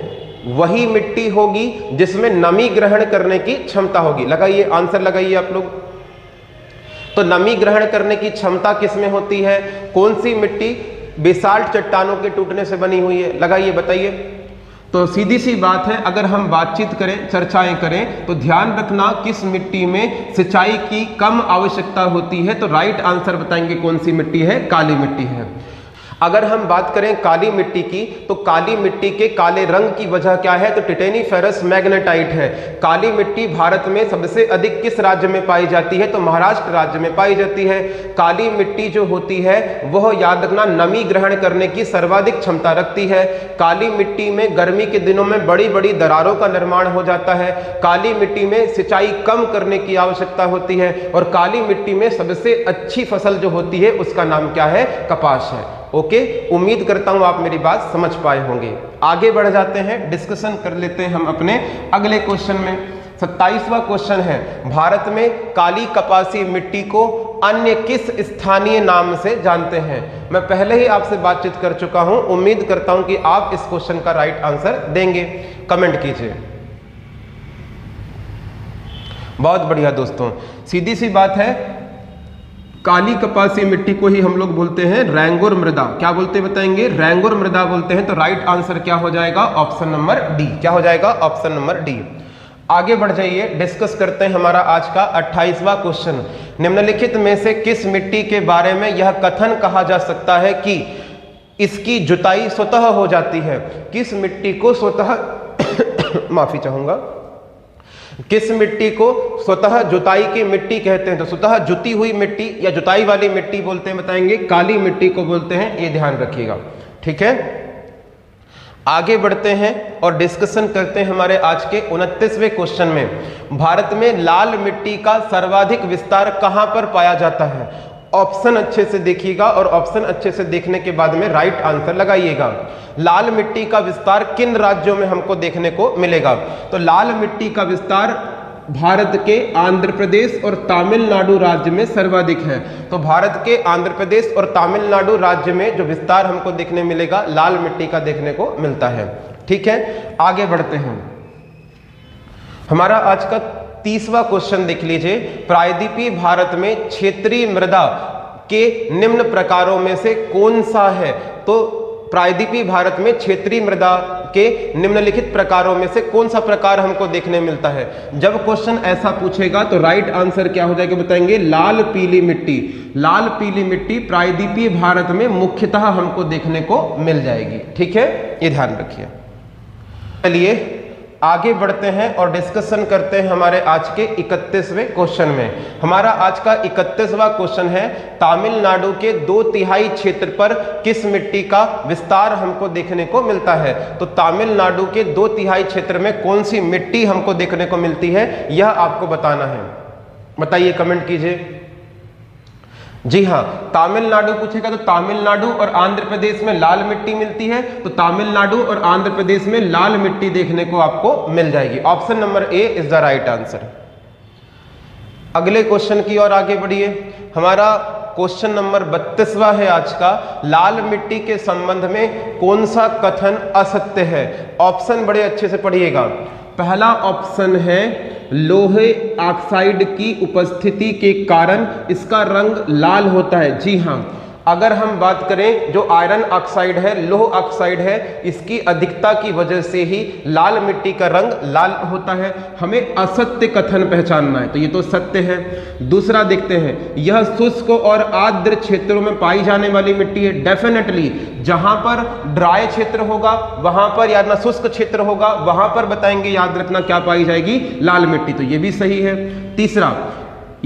वही मिट्टी होगी जिसमें नमी ग्रहण करने की क्षमता होगी। लगाइए आंसर, लगाइए आप लोग। तो नमी ग्रहण करने की क्षमता किस में होती है? कौन सी मिट्टी बेसाल्ट चट्टानों के टूटने से बनी हुई है? लगाइए, बताइए। तो सीधी सी बात है, अगर हम बातचीत करें, चर्चाएं करें, तो ध्यान रखना किस मिट्टी में सिंचाई की कम आवश्यकता होती है। तो राइट आंसर बताएंगे कौन सी मिट्टी है? काली मिट्टी है। अगर हम बात करें काली मिट्टी की, तो काली मिट्टी के काले रंग की वजह क्या है? तो टिटेनीफेरस मैग्नेटाइट है। काली मिट्टी भारत में सबसे अधिक किस राज्य में पाई जाती है? तो महाराष्ट्र राज्य में पाई जाती है। काली मिट्टी जो होती है वह याद रखना नमी ग्रहण करने की सर्वाधिक क्षमता रखती है। काली मिट्टी में गर्मी के दिनों में बड़ी बड़ी दरारों का निर्माण हो जाता है। काली मिट्टी में सिंचाई कम करने की आवश्यकता होती है और काली मिट्टी में सबसे अच्छी फसल जो होती है उसका नाम क्या है? कपास है। ओके, उम्मीद करता हूं आप मेरी बात समझ पाए होंगे। आगे बढ़ जाते हैं, डिस्कशन कर लेते हैं हम अपने अगले क्वेश्चन में। 27वां क्वेश्चन है, भारत में काली कपासी मिट्टी को अन्य किस स्थानीय नाम से जानते हैं? मैं पहले ही आपसे बातचीत कर चुका हूं, उम्मीद करता हूं कि आप इस क्वेश्चन का राइट आंसर देंगे। कमेंट कीजिए। बहुत बढ़िया दोस्तों, सीधी सी बात है, काली कपासी मिट्टी को ही हम लोग बोलते हैं रैंगुर मृदा। क्या बोलते हैं बताएंगे? रैंगुर मृदा बोलते हैं। तो राइट आंसर क्या हो जाएगा? Option number D. क्या हो जाएगा? Option number D. आगे बढ़ जाइए, डिस्कस करते हैं हमारा आज का 28वां क्वेश्चन। निम्नलिखित में से किस मिट्टी के बारे में यह कथन कहा जा सकता है कि इसकी जुताई स्वतः हो जाती है? किस मिट्टी को स्वतः माफी चाहूंगा, किस मिट्टी को स्वतः जुताई की मिट्टी कहते हैं? तो स्वतः जुती हुई मिट्टी या जुताई वाली मिट्टी बोलते हैं बताएंगे, काली मिट्टी को बोलते हैं। ये ध्यान रखिएगा, ठीक है। आगे बढ़ते हैं और डिस्कशन करते हैं हमारे आज के 29वें क्वेश्चन में। भारत में लाल मिट्टी का सर्वाधिक विस्तार कहां पर पाया जाता है? ऑप्शन अच्छे से देखिएगा और ऑप्शन अच्छे से देखने के बाद में राइट आंसर लगाइएगा। लाल मिट्टी का विस्तार किन राज्यों में हमको देखने को मिलेगा? तो लाल मिट्टी का विस्तार भारत के आंध्र प्रदेश और तमिलनाडु राज्य में सर्वाधिक है। तो भारत के आंध्र प्रदेश और तमिलनाडु राज्य में जो विस्तार हमको देखने मिलेगा लाल मिट्टी का देखने को मिलता है, ठीक है। आगे बढ़ते हैं, हमारा आज का 30वां क्वेश्चन देख लीजिए। प्रायद्वीपीय भारत में क्षेत्रीय मृदा के निम्न प्रकारों में से कौन सा है? तो प्रायद्वीपीय भारत में क्षेत्रीय मृदा के निम्नलिखित प्रकारों में से कौन सा प्रकार हमको देखने मिलता है? जब क्वेश्चन ऐसा पूछेगा तो राइट आंसर क्या हो जाएगा बताएंगे? लाल पीली मिट्टी। लाल पीली मिट्टी प्रायद्वीपीय भारत में मुख्यतः हमको देखने को मिल जाएगी, ठीक है, ये ध्यान रखिए। चलिए आगे बढ़ते हैं और डिस्कशन करते हैं हमारे आज के 31वें क्वेश्चन में। हमारा आज का 31वां क्वेश्चन है, तमिलनाडु के 2/3 क्षेत्र पर किस मिट्टी का विस्तार हमको देखने को मिलता है? तो तमिलनाडु के 2/3 क्षेत्र में कौन सी मिट्टी हमको देखने को मिलती है, यह आपको बताना है। बताइए, कमेंट कीजिए। जी हाँ, तमिलनाडु पूछेगा तो तमिलनाडु और आंध्र प्रदेश में लाल मिट्टी मिलती है। तो तमिलनाडु और आंध्र प्रदेश में लाल मिट्टी देखने को आपको मिल जाएगी। Option number A is the right answer. अगले क्वेश्चन की ओर आगे बढ़िए। हमारा क्वेश्चन नंबर 32वां है आज का। लाल मिट्टी के संबंध में कौन सा कथन असत्य है? ऑप्शन बड़े अच्छे से पढ़िएगा। पहला ऑप्शन है, लोहे ऑक्साइड की उपस्थिति के कारण इसका रंग लाल होता है। जी हाँ, अगर हम बात करें जो आयरन ऑक्साइड है, लोह ऑक्साइड है, इसकी अधिकता की वजह से ही लाल मिट्टी का रंग लाल होता है। हमें असत्य कथन पहचानना है, तो ये तो सत्य है। दूसरा देखते हैं, यह शुष्क और आर्द्र क्षेत्रों में पाई जाने वाली मिट्टी है। डेफिनेटली जहां पर ड्राई क्षेत्र होगा वहां पर, या ना शुष्क क्षेत्र होगा वहां पर बताएंगे, याद रखना क्या पाई जाएगी? लाल मिट्टी। तो ये भी सही है। तीसरा,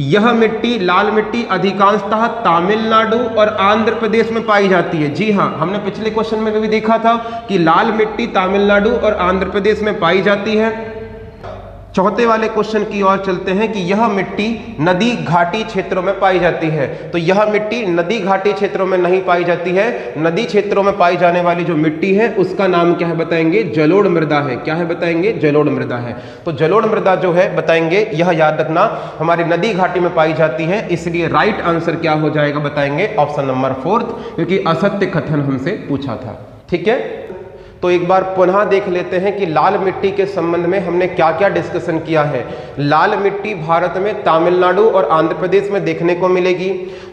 यह मिट्टी, लाल मिट्टी अधिकांशतः तमिलनाडु और आंध्र प्रदेश में पाई जाती है। जी हाँ, हमने पिछले क्वेश्चन में भी देखा था कि लाल मिट्टी तमिलनाडु और आंध्र प्रदेश में पाई जाती है। चौथे वाले क्वेश्चन की ओर चलते हैं कि यह मिट्टी नदी घाटी क्षेत्रों में पाई जाती है। तो यह मिट्टी नदी घाटी क्षेत्रों में नहीं पाई जाती है। नदी क्षेत्रों में पाई जाने वाली जो मिट्टी है उसका नाम क्या है बताएंगे? जलोढ़ मृदा है। क्या है बताएंगे? जलोढ़ मृदा है। तो जलोढ़ मृदा जो है बताएंगे, यह याद रखना हमारी नदी घाटी में पाई जाती है, इसलिए राइट आंसर क्या हो जाएगा बताएंगे? ऑप्शन नंबर 4, क्योंकि असत्य कथन हमसे पूछा था, ठीक है। तो एक बार पुनः देख लेते हैं कि लाल मिट्टी के संबंध में हमने क्या क्या डिस्कशन किया है। लाल मिट्टी भारत में तमिलनाडु और आंध्र प्रदेश में देखने को मिलेगी।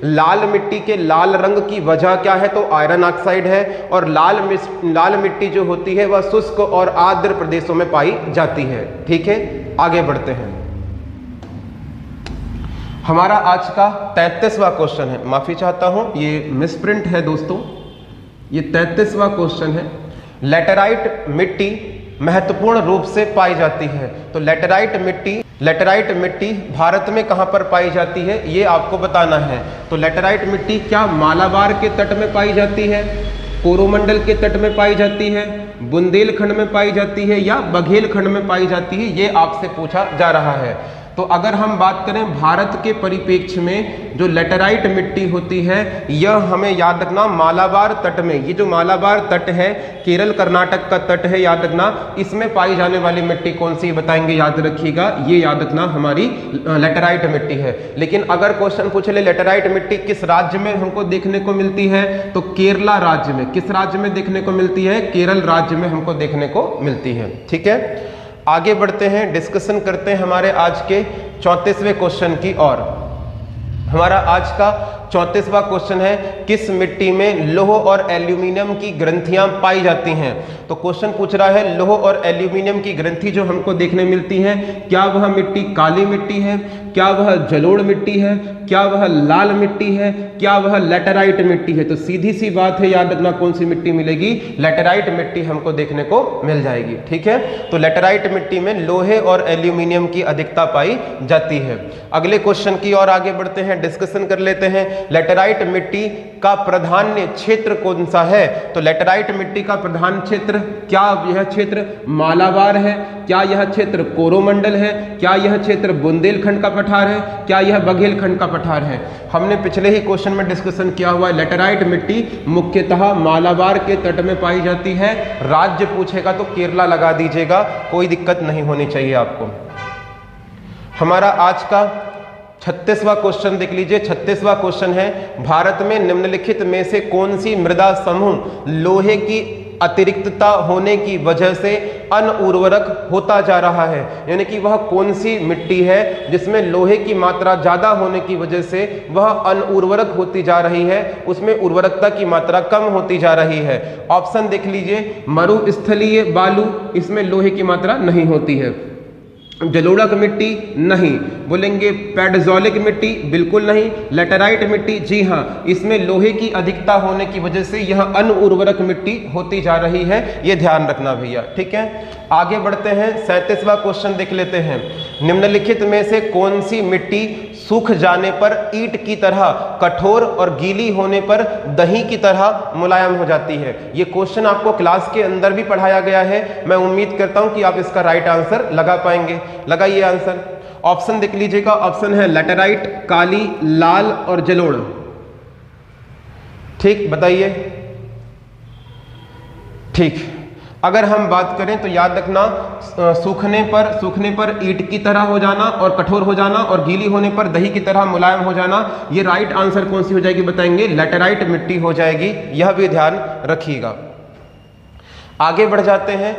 लाल मिट्टी के लाल रंग की वजह क्या है? तो आयरन ऑक्साइड है। और लाल मिट्टी जो होती है वह शुष्क और आर्द्र प्रदेशों में पाई जाती है, ठीक है। आगे बढ़ते हैं, हमारा आज का 33वां क्वेश्चन है। माफी चाहता हूं, ये मिसप्रिंट है दोस्तों, ये 33वां क्वेश्चन है। लेटेराइट मिट्टी महत्वपूर्ण रूप से पाई जाती है। तो लेटेराइट मिट्टी भारत में कहां पर पाई जाती है ये आपको बताना है। तो लेटेराइट मिट्टी क्या मालाबार के तट में पाई जाती है, कोरोमंडल के तट में पाई जाती है, बुंदेलखंड में पाई जाती है या बघेलखंड में पाई जाती है, ये आपसे पूछा जा रहा है। तो अगर हम बात करें भारत के परिप्रेक्ष्य में जो लेटेराइट मिट्टी होती है यह हमें याद रखना मालाबार तट में, ये जो मालाबार तट है केरल कर्नाटक का तट है, याद रखना इसमें पाई जाने वाली मिट्टी कौन सी बताएंगे, याद रखिएगा, ये याद रखना हमारी लेटेराइट मिट्टी है। लेकिन अगर क्वेश्चन पूछ ले लेटेराइट मिट्टी किस राज्य में हमको देखने को मिलती है, तो केरला राज्य में। किस राज्य में देखने को मिलती है, केरल राज्य में हमको देखने को मिलती है। ठीक है, आगे बढ़ते हैं, डिस्कशन करते हैं हमारे आज के 34वें क्वेश्चन की ओर। हमारा आज का 34वां क्वेश्चन है, किस मिट्टी में लौह और एल्यूमिनियम की ग्रंथियां पाई जाती हैं। तो क्वेश्चन पूछ रहा है लौह और एल्यूमिनियम की ग्रंथि जो हमको देखने मिलती है, क्या वह मिट्टी काली मिट्टी है, क्या वह जलोढ़ मिट्टी है, क्या वह लाल मिट्टी है, क्या वह लेटेराइट मिट्टी है। तो सीधी सी बात है, याद रखना कौन सी मिट्टी मिलेगी, लेटेराइट मिट्टी हमको देखने को मिल जाएगी। ठीक है, तो लेटेराइट मिट्टी में लोहे और एल्यूमिनियम की अधिकता पाई जाती है। अगले क्वेश्चन की ओर आगे बढ़ते हैं, डिस्कशन कर लेते हैं। लेटेराइट मिट्टी का प्राधान्य क्षेत्र कौन सा है। तो लेटेराइट मिट्टी का प्रधान क्षेत्र, क्या यह क्षेत्र मालाबार है, क्या यह क्षेत्र कोरोमंडल है, क्या यह क्षेत्र बुंदेलखंड का पठार है, क्या यह बघेलखंड का पठार है। हमने पिछले ही क्वेश्चन में डिस्कशन किया हुआ है, लेटेराइट मिट्टी मुख्यतः मालाबार के तट में पाई जाती है। राज्य पूछेगा तो केरला लगा दीजिएगा, कोई दिक्कत नहीं होनी चाहिए आपको। हमारा आज का 36वां क्वेश्चन देख लीजिए। 36वां क्वेश्चन है, भारत में निम्नलिखित में से कौन सी मृदा समूह लोहे की अतिरिक्तता होने की वजह से अनउर्वरक होता जा रहा है। यानी कि वह कौन सी मिट्टी है जिसमें लोहे की मात्रा ज्यादा होने की वजह से वह अनउर्वरक होती जा रही है, उसमें उर्वरकता की मात्रा कम होती जा रही है। ऑप्शन देख लीजिए, मरुस्थलीय बालू, इसमें लोहे की मात्रा नहीं होती है। जलोढ़क मिट्टी नहीं, बोलेंगे पेडोजोलिक मिट्टी बिल्कुल नहीं। लेटेराइट मिट्टी, जी हाँ, इसमें लोहे की अधिकता होने की वजह से यह अनउर्वरक मिट्टी होती जा रही है, ये ध्यान रखना भैया। ठीक है, आगे बढ़ते हैं, 37वां क्वेश्चन देख लेते हैं। निम्नलिखित में से कौन सी मिट्टी सूख जाने पर ईंट की तरह कठोर और गीली होने पर दही की तरह मुलायम हो जाती है। ये क्वेश्चन आपको क्लास के अंदर भी पढ़ाया गया है, मैं उम्मीद करता हूं कि आप इसका राइट आंसर लगा पाएंगे। लगाइए आंसर। ऑप्शन देख लीजिएगा, ऑप्शन है लेटेराइट, काली, लाल और जलोढ़। ठीक, बताइए। ठीक, अगर हम बात करें तो याद रखना सूखने पर ईंट की तरह हो जाना और कठोर हो जाना, और गीली होने पर दही की तरह मुलायम हो जाना, ये राइट आंसर कौन सी हो जाएगी बताएंगे, लेटेराइट मिट्टी हो जाएगी, यह भी ध्यान रखिएगा। आगे बढ़ जाते हैं,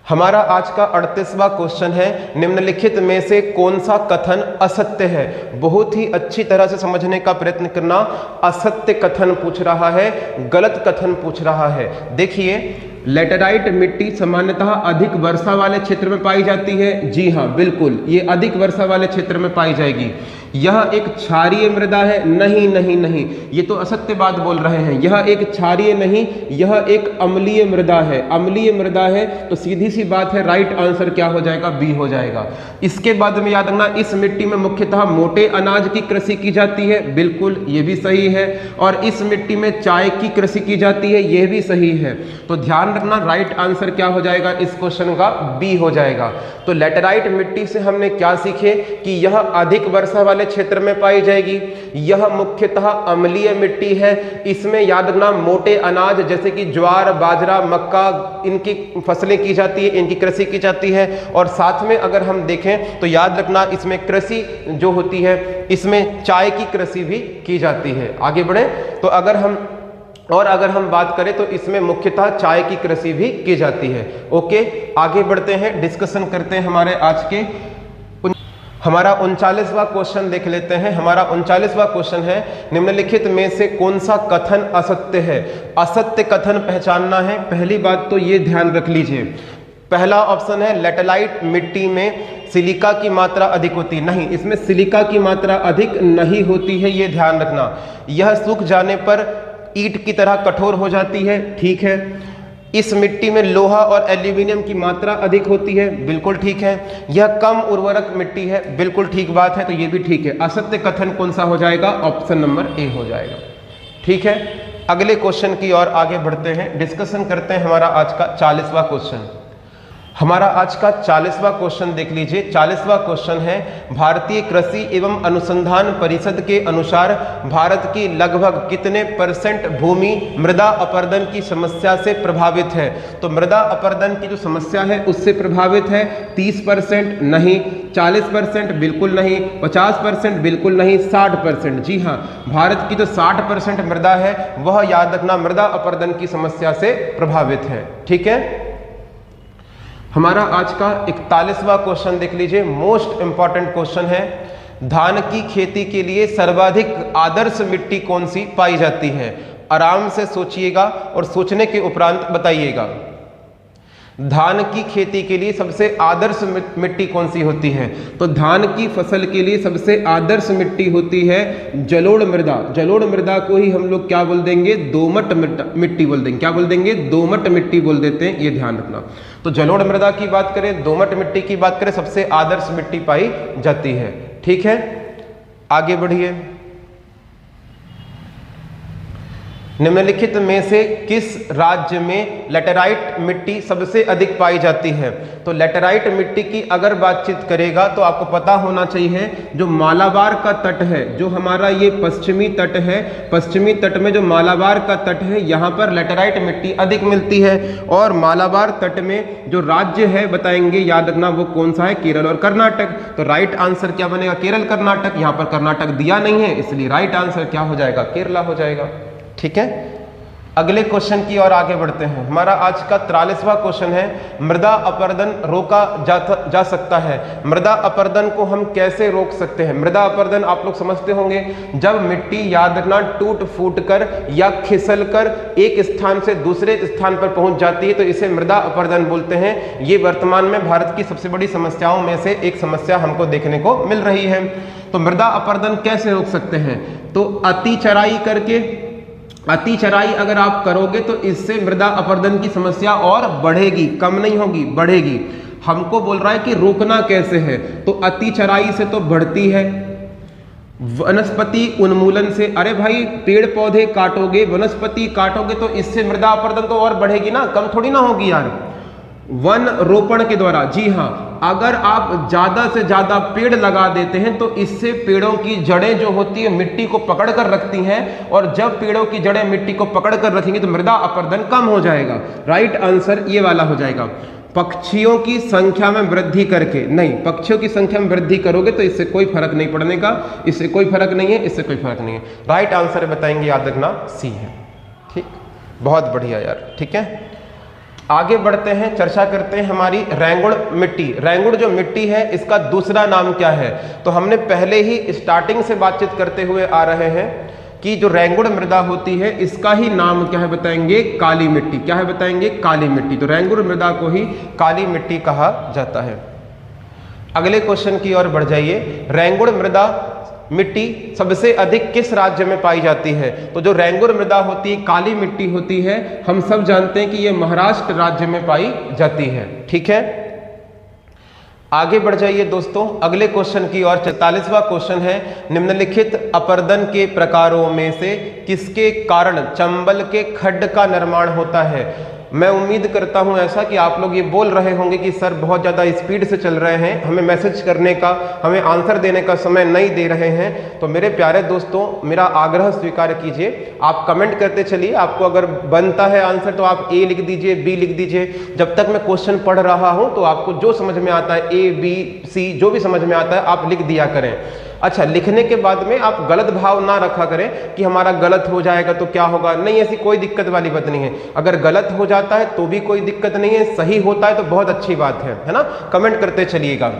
हमारा आज का 38वां क्वेश्चन है, निम्नलिखित में से कौन सा कथन असत्य है। बहुत ही अच्छी तरह से समझने का प्रयत्न करना। असत्य कथन पूछ रहा है, गलत कथन पूछ रहा है। देखिए, लेटेराइट मिट्टी सामान्यतः अधिक वर्षा वाले क्षेत्र में पाई जाती है। जी हाँ, बिल्कुल, ये अधिक वर्षा वाले क्षेत्र में पाई जाएगी। यह एक क्षारीय मृदा है, नहीं नहीं नहीं, ये तो असत्य बात बोल रहे हैं। यह एक क्षारीय नहीं, यह एक अम्लीय मृदा है। अम्लीय मृदा है तो सीधी सी बात है, राइट आंसर क्या हो जाएगा, बी हो जाएगा। इसके बाद में याद रखना, इस मिट्टी में मुख्यतः मोटे अनाज की कृषि की जाती है, बिल्कुल ये भी सही है। और इस मिट्टी में चाय की कृषि की जाती है, यह भी सही है। तो ध्यान रखना, राइट आंसर क्या हो जाएगा इस क्वेश्चन का, बी हो जाएगा। तो लेटेराइट मिट्टी से हमने क्या सीखे कि यह अधिक वर्षा वाले क्षेत्र में पाई जाएगी, यह मुख्यतः अम्लीय मिट्टी है, इसमें याद रखना मोटे अनाज जैसे कि ज्वार, बाजरा, मक्का, इनकी फसलें की जाती है, इनकी कृषि की जाती है। और साथ में अगर हम देखें तो याद रखना इसमें कृषि जो होती है, इसमें चाय की कृषि भी की जाती है। आगे बढ़े तो अगर हम बात करें तो इसमें मुख्यतः चाय की कृषि भी की जाती है। ओके, आगे बढ़ते हैं, डिस्कशन करते हैं हमारे आज के हमारा 39वां क्वेश्चन देख लेते हैं। हमारा 39वां क्वेश्चन है, निम्नलिखित में से कौन सा कथन असत्य है। असत्य कथन पहचानना है। पहली बात तो ये ध्यान रख लीजिए, पहला ऑप्शन है लेटेराइट मिट्टी में सिलिका की मात्रा अधिक होती है। नहीं, इसमें सिलिका की मात्रा अधिक नहीं होती है, ये ध्यान रखना। यह सूख जाने पर ईंट की तरह कठोर हो जाती है, ठीक है। इस मिट्टी में लोहा और एल्यूमिनियम की मात्रा अधिक होती है, बिल्कुल ठीक है। यह कम उर्वरक मिट्टी है, बिल्कुल ठीक बात है, तो ये भी ठीक है। असत्य कथन कौन सा हो जाएगा? ऑप्शन नंबर ए हो जाएगा, ठीक है। अगले क्वेश्चन की ओर आगे बढ़ते हैं, डिस्कशन करते हैं हमारा आज का 40वां क्वेश्चन। हमारा आज का 40वां क्वेश्चन देख लीजिए। 40वां क्वेश्चन है, भारतीय कृषि एवं अनुसंधान परिषद के अनुसार भारत की लगभग कितने % भूमि मृदा अपरदन की समस्या से प्रभावित है? तो मृदा अपरदन की जो समस्या है उससे प्रभावित है 30% नहीं, 40% बिल्कुल नहीं, 50% बिल्कुल नहीं, 60%। जी हाँ, भारत की जो 60% मृदा है वह याद रखना मृदा अपरदन की समस्या से प्रभावित है, ठीक है। हमारा आज का 41वां क्वेश्चन देख लीजिए, मोस्ट इंपॉर्टेंट क्वेश्चन है। धान की खेती के लिए सर्वाधिक आदर्श मिट्टी कौन सी पाई जाती है? आराम से सोचिएगा और सोचने के उपरांत बताइएगा। धान की खेती के लिए सबसे आदर्श मिट्टी कौन सी होती है? तो धान की फसल के लिए सबसे आदर्श मिट्टी होती है जलोढ़ मृदा। जलोढ़ मृदा को ही हम लोग क्या बोल देंगे? दोमट मिट्टी बोल देंगे। क्या बोल देंगे? दोमट मिट्टी बोल देते हैं, ये ध्यान रखना। तो जलोढ़ मृदा की बात करें, दोमट मिट्टी की बात करें, सबसे आदर्श मिट्टी पाई जाती है, ठीक है। आगे बढ़िए। निम्नलिखित में से किस राज्य में लेटेराइट मिट्टी सबसे अधिक पाई जाती है? तो लेटेराइट मिट्टी की अगर बातचीत करेगा तो आपको पता होना चाहिए, जो मालाबार का तट है, जो हमारा ये पश्चिमी तट है, पश्चिमी तट में जो मालाबार का तट है यहाँ पर लेटेराइट मिट्टी अधिक मिलती है। और मालाबार तट में जो राज्य है बताएंगे, याद रखना वो कौन सा है? केरल और कर्नाटक। तो राइट आंसर क्या बनेगा? केरल कर्नाटक। यहाँ पर कर्नाटक दिया नहीं है, इसलिए राइट आंसर क्या हो जाएगा? केरला हो जाएगा, ठीक है। अगले क्वेश्चन की ओर आगे बढ़ते हैं। हमारा आज का 43वां क्वेश्चन है, मृदा अपरदन रोका जा सकता है। मृदा अपरदन को हम कैसे रोक सकते हैं? मृदा अपरदन आप लोग समझते होंगे, जब मिट्टी याद रखना टूट फूट कर या खिसल कर एक स्थान से दूसरे स्थान पर पहुंच जाती है तो इसे मृदा अपरदन बोलते हैं। ये वर्तमान में भारत की सबसे बड़ी समस्याओं में से एक समस्या हमको देखने को मिल रही है। तो मृदा अपरदन कैसे रोक सकते हैं? तो अति चराई करके, अति चराई अगर आप करोगे तो इससे मृदा अपरदन की समस्या और बढ़ेगी, कम नहीं होगी, बढ़ेगी। हमको बोल रहा है कि रोकना कैसे है? तो अति चराई से तो बढ़ती है, वनस्पति उन्मूलन से। अरे भाई, पेड़ पौधे काटोगे, वनस्पति काटोगे तो इससे मृदा अपरदन तो और बढ़ेगी ना, कम थोड़ी ना होगी यार। वन रोपण के द्वारा, जी हाँ, अगर आप ज्यादा से ज्यादा पेड़ लगा देते हैं तो इससे पेड़ों की जड़ें जो होती है मिट्टी को पकड़ कर रखती हैं, और जब पेड़ों की जड़ें मिट्टी को पकड़ कर रखेंगी तो मृदा अपरदन कम हो जाएगा। राइट आंसर ये वाला हो जाएगा। पक्षियों की संख्या में वृद्धि करके, नहीं, पक्षियों की संख्या में वृद्धि करोगे तो इससे कोई फर्क नहीं पड़ने का, इससे कोई फर्क नहीं है, इससे कोई फर्क नहीं है। राइट आंसर बताएंगे, याद रखना सी है, ठीक, बहुत बढ़िया यार, ठीक है। आगे बढ़ते हैं, चर्चा करते हैं हमारी रैंगुड़ मिट्टी। रैंगुड़ जो मिट्टी है इसका दूसरा नाम क्या है? तो हमने पहले ही स्टार्टिंग से बातचीत करते हुए आ रहे हैं कि जो रैंगुड़ मृदा होती है इसका ही नाम क्या है बताएंगे? काली मिट्टी। क्या है बताएंगे? काली मिट्टी। तो रैंगुड़ मृदा को ही काली मिट्टी कहा जाता है। अगले क्वेश्चन की ओर बढ़ जाइए। रैंगुड़ मृदा मिट्टी सबसे अधिक किस राज्य में पाई जाती है? तो जो रैंगुर मृदा होती है, काली मिट्टी होती है, हम सब जानते हैं कि ये महाराष्ट्र राज्य में पाई जाती है, ठीक है। आगे बढ़ जाइए दोस्तों, अगले क्वेश्चन की ओर। 44वां क्वेश्चन है, निम्नलिखित अपरदन के प्रकारों में से किसके कारण चंबल के खड्ड का निर्माण होता है? मैं उम्मीद करता हूं ऐसा कि आप लोग ये बोल रहे होंगे कि सर बहुत ज़्यादा स्पीड से चल रहे हैं, हमें मैसेज करने का, हमें आंसर देने का समय नहीं दे रहे हैं। तो मेरे प्यारे दोस्तों, मेरा आग्रह स्वीकार कीजिए, आप कमेंट करते चलिए। आपको अगर बनता है आंसर तो आप ए लिख दीजिए, बी लिख दीजिए। जब तक मैं क्वेश्चन पढ़ रहा हूं तो आपको जो समझ में आता है, ए बी सी जो भी समझ में आता है आप लिख दिया करें। अच्छा, लिखने के बाद में आप गलत भाव ना रखा करें कि हमारा गलत हो जाएगा तो क्या होगा, नहीं, ऐसी कोई दिक्कत वाली बात नहीं है। अगर गलत हो जाता है तो भी कोई दिक्कत नहीं है, सही होता है तो बहुत अच्छी बात है ना। कमेंट करते चलिएगा।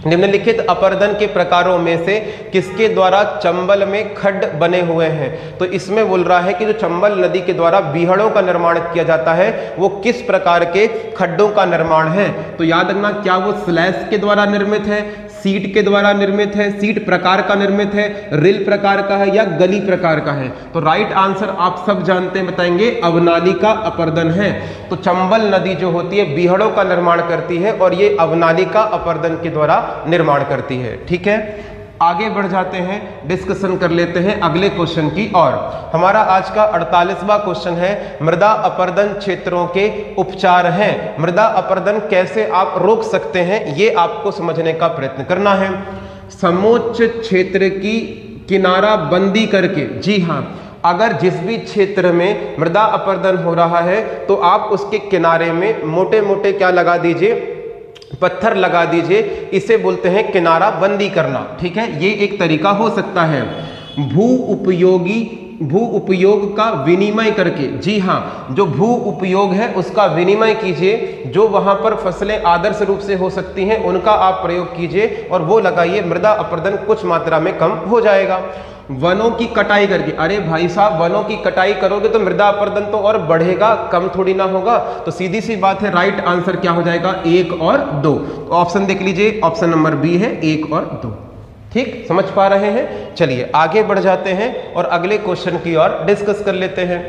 निम्नलिखित अपरदन के प्रकारों में से किसके द्वारा चंबल में खड्ड बने हुए हैं? तो इसमें बोल रहा है कि जो चंबल नदी के द्वारा बीहड़ों का निर्माण किया जाता है वो किस प्रकार के खड्डों का निर्माण है? तो याद रखना, क्या वो स्लैश के द्वारा निर्मित है, सीट के द्वारा निर्मित है, सीट प्रकार का निर्मित है, रेल प्रकार का है या गली प्रकार का है? तो राइट आंसर आप सब जानते हैं, बताएंगे अवनालिका अपर्दन है। तो चंबल नदी जो होती है बीहड़ों का निर्माण करती है और ये अवनालिका अपर्दन के द्वारा निर्माण करती है। ठीक है, आगे बढ़ जाते हैं, डिस्कशन कर लेते हैं अगले क्वेश्चन की। और हमारा आज का 48वां क्वेश्चन है, मृदा अपरदन क्षेत्रों के उपचार हैं। मृदा अपरदन कैसे आप रोक सकते हैं, ये आपको समझने का प्रयत्न करना है। समोच्च क्षेत्र की किनारा बंदी करके, जी हाँ, अगर जिस भी क्षेत्र में मृदा अपरदन हो रहा है तो आप उसके किनारे में मोटे मोटे क्या लगा दीजिए, पत्थर लगा दीजिए। इसे बोलते हैं किनारा बंदी करना। ठीक है, ये एक तरीका हो सकता है। भू उपयोग का विनिमय करके, जी हाँ, जो भू उपयोग है उसका विनिमय कीजिए। जो वहां पर फसलें आदर्श रूप से हो सकती हैं उनका आप प्रयोग कीजिए और वो लगाइए, मृदा अपरदन कुछ मात्रा में कम हो जाएगा। वनों की कटाई करके, अरे भाई साहब वनों की कटाई करोगे तो मृदा अपरदन तो और बढ़ेगा, कम थोड़ी ना होगा। तो सीधी सी बात है, राइट आंसर क्या हो जाएगा, 1 और 2। तो ऑप्शन देख लीजिए, ऑप्शन नंबर बी है 1 और 2। ठीक, समझ पा रहे हैं? चलिए आगे बढ़ जाते हैं और अगले क्वेश्चन की ओर डिस्कस कर लेते हैं।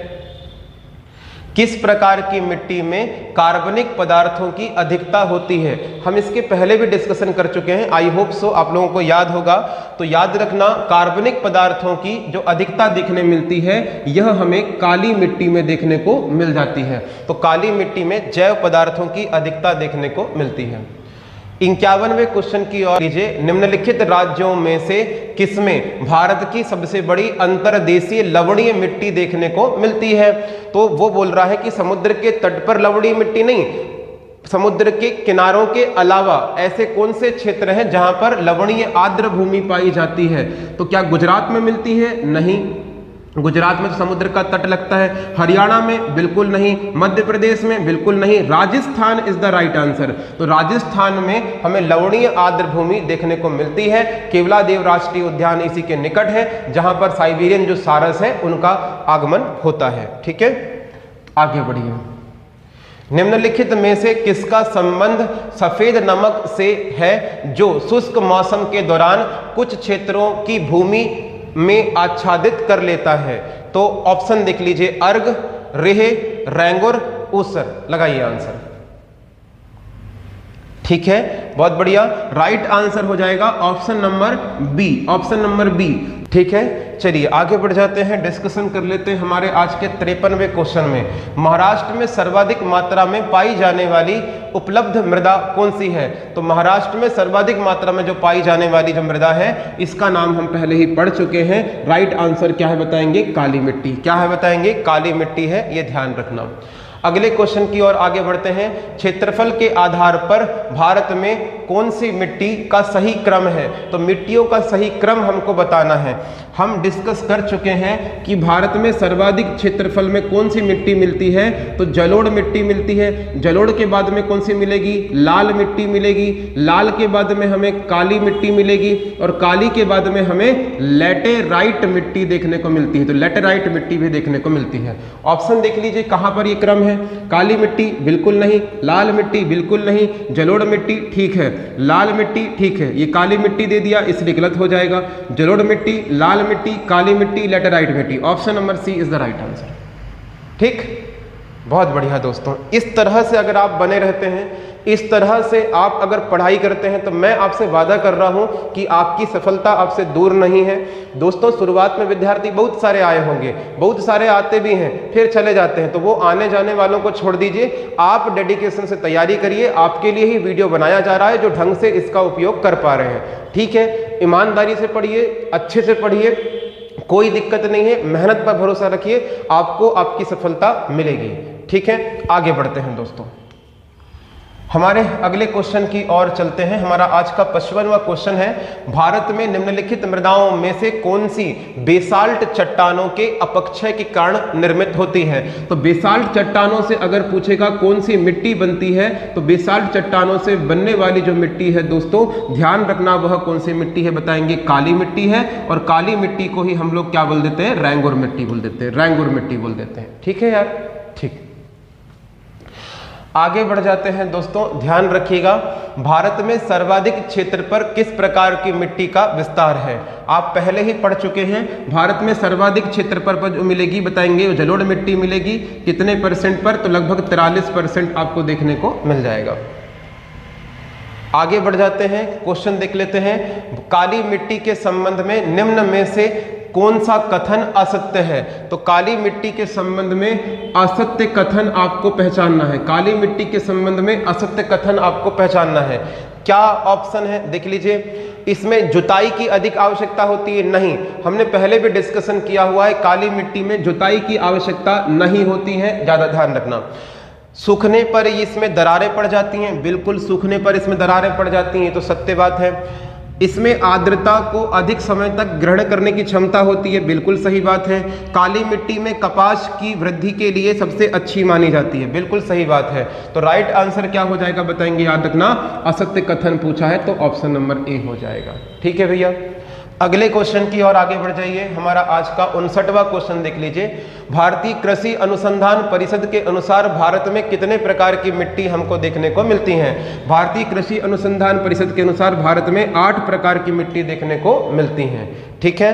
किस प्रकार की मिट्टी में कार्बनिक पदार्थों की अधिकता होती है? हम इसके पहले भी डिस्कशन कर चुके हैं, आई होप सो आप लोगों को याद होगा। तो याद रखना, कार्बनिक पदार्थों की जो अधिकता देखने मिलती है यह हमें काली मिट्टी में देखने को मिल जाती है। तो काली मिट्टी में जैव पदार्थों की अधिकता देखने को मिलती है। 51वें क्वेश्चन की ओर लीजिए, निम्नलिखित राज्यों में से किसमें भारत की सबसे बड़ी अंतर्देशीय लवणीय मिट्टी देखने को मिलती है? तो वो बोल रहा है कि समुद्र के तट पर लवणीय मिट्टी नहीं, समुद्र के किनारों के अलावा ऐसे कौन से क्षेत्र हैं जहां पर लवणीय आर्द्र भूमि पाई जाती है? तो क्या गुजरात में मिलती है? नहीं, गुजरात में तो समुद्र का तट लगता है। हरियाणा में बिल्कुल नहीं, मध्य प्रदेश में बिल्कुल नहीं, Rajasthan is the right answer. तो राजस्थान में हमें लवणीय आर्द्र भूमि देखने को मिलती है। केवलादेव राष्ट्रीय उद्यान इसी के निकट है जहां पर साइबेरियन जो सारस है उनका आगमन होता है। ठीक है, आगे बढ़िए। निम्नलिखित में से किसका संबंध सफेद नमक से है जो शुष्क मौसम के दौरान कुछ क्षेत्रों की भूमि में आच्छादित कर लेता है? तो ऑप्शन देख लीजिए, अर्ग, रेह, रैंगुर, ऊसर। लगाइए आंसर। ठीक है, बहुत बढ़िया, राइट आंसर हो जाएगा option number B, option number B. ठीक है, चलिए आगे बढ़ जाते हैं, डिस्कशन कर लेते हैं हमारे आज के 53वें क्वेश्चन में। महाराष्ट्र में सर्वाधिक मात्रा में पाई जाने वाली उपलब्ध मृदा कौन सी है? तो महाराष्ट्र में सर्वाधिक मात्रा में जो पाई जाने वाली जो मृदा है इसका नाम हम पहले ही पढ़ चुके हैं। राइट आंसर क्या है बताएंगे, काली मिट्टी। क्या है बताएंगे, काली मिट्टी है, ये ध्यान रखना। अगले क्वेश्चन की ओर आगे बढ़ते हैं। क्षेत्रफल के आधार पर भारत में कौन सी मिट्टी का सही क्रम है? तो मिट्टियों का सही क्रम हमको बताना है। हम डिस्कस कर चुके हैं कि भारत में सर्वाधिक क्षेत्रफल में कौन सी मिट्टी मिलती है? तो जलोढ़ मिट्टी मिलती है। जलोढ़ के बाद में कौन सी मिलेगी? लाल मिट्टी मिलेगी। लाल के बाद में हमें काली मिट्टी मिलेगी और काली के बाद में हमें लैटेराइट मिट्टी देखने को मिलती है। तो लैटेराइट मिट्टी भी देखने को मिलती है। ऑप्शन देख लीजिए कहां पर ये क्रम है। काली मिट्टी बिल्कुल नहीं, लाल मिट्टी बिल्कुल नहीं, जलोढ़ मिट्टी ठीक है, लाल मिट्टी ठीक है, ये काली मिट्टी दे दिया इसलिए गलत हो जाएगा। जलोढ़ मिट्टी, लाल मिट्टी, काली मिट्टी, लैटेराइट मिट्टी। Option number C is the right answer. ठीक, बहुत बढ़िया दोस्तों। इस तरह से अगर आप बने रहते हैं, इस तरह से आप अगर पढ़ाई करते हैं तो मैं आपसे वादा कर रहा हूं कि आपकी सफलता आपसे दूर नहीं है। दोस्तों शुरुआत में विद्यार्थी बहुत सारे आए होंगे, बहुत सारे आते भी हैं फिर चले जाते हैं, तो वो आने जाने वालों को छोड़ दीजिए। आप डेडिकेशन से तैयारी करिए, आपके लिए ही वीडियो बनाया जा रहा है जो ढंग से इसका उपयोग कर पा रहे हैं। ठीक है, ईमानदारी से पढ़िए, अच्छे से पढ़िए, कोई दिक्कत नहीं है, मेहनत पर भरोसा रखिए, आपको आपकी सफलता मिलेगी। ठीक है, आगे बढ़ते हैं दोस्तों, हमारे अगले क्वेश्चन की ओर चलते हैं। हमारा आज का 55वां क्वेश्चन है, भारत में निम्नलिखित मृदाओं में से कौन सी बेसाल्ट चट्टानों के अपक्षय के कारण निर्मित होती है? तो बेसाल्ट चट्टानों से अगर पूछेगा कौन सी मिट्टी बनती है, तो बेसाल्ट चट्टानों से बनने वाली जो मिट्टी है दोस्तों, ध्यान रखना वह कौन सी मिट्टी है बताएंगे, काली मिट्टी है। और काली मिट्टी को ही हम लोग क्या बोल देते हैं, रैंगुर मिट्टी बोल देते हैं, रैंगुर मिट्टी बोल देते हैं। ठीक है यार, ठीक। आगे बढ़ जाते हैं दोस्तों, ध्यान रखिएगा, भारत में सर्वाधिक क्षेत्र पर किस प्रकार की मिट्टी का विस्तार है। आप पहले ही पढ़ चुके हैं, भारत में सर्वाधिक क्षेत्र पर जो मिलेगी बताएंगे, जलोढ़ मिट्टी मिलेगी कितने परसेंट पर, तो लगभग 43% आपको देखने को मिल जाएगा। आगे बढ़ जाते हैं, क्वेश्चन देख लेते हैं, काली मिट्टी के संबंध में निम्न में से कौन सा कथन असत्य है। तो काली मिट्टी के संबंध में असत्य कथन आपको पहचानना है, काली मिट्टी के संबंध में असत्य कथन आपको पहचानना है। क्या ऑप्शन है देख लीजिए, इसमें जुताई की अधिक आवश्यकता होती है, नहीं, हमने पहले भी डिस्कशन किया हुआ है, काली मिट्टी में जुताई की आवश्यकता नहीं होती है, ज्यादा ध्यान रखना। सूखने पर इसमें दरारें पड़ जाती हैं, बिल्कुल सूखने पर इसमें दरारें पड़ जाती हैं, तो सत्य बात है। इसमें आर्द्रता को अधिक समय तक ग्रहण करने की क्षमता होती है, बिल्कुल सही बात है। काली मिट्टी में कपास की वृद्धि के लिए सबसे अच्छी मानी जाती है, बिल्कुल सही बात है। तो राइट आंसर क्या हो जाएगा बताएंगे, याद रखना, असत्य कथन पूछा है तो ऑप्शन नंबर ए हो जाएगा। ठीक है भैया, अगले क्वेश्चन की ओर आगे बढ़ जाइए। हमारा आज का 59वां क्वेश्चन देख लीजिए, भारतीय कृषि अनुसंधान परिषद के अनुसार भारत में कितने प्रकार की मिट्टी हमको देखने को मिलती हैं। भारतीय कृषि अनुसंधान परिषद के अनुसार भारत में 8 प्रकार की मिट्टी देखने को मिलती हैं। ठीक है,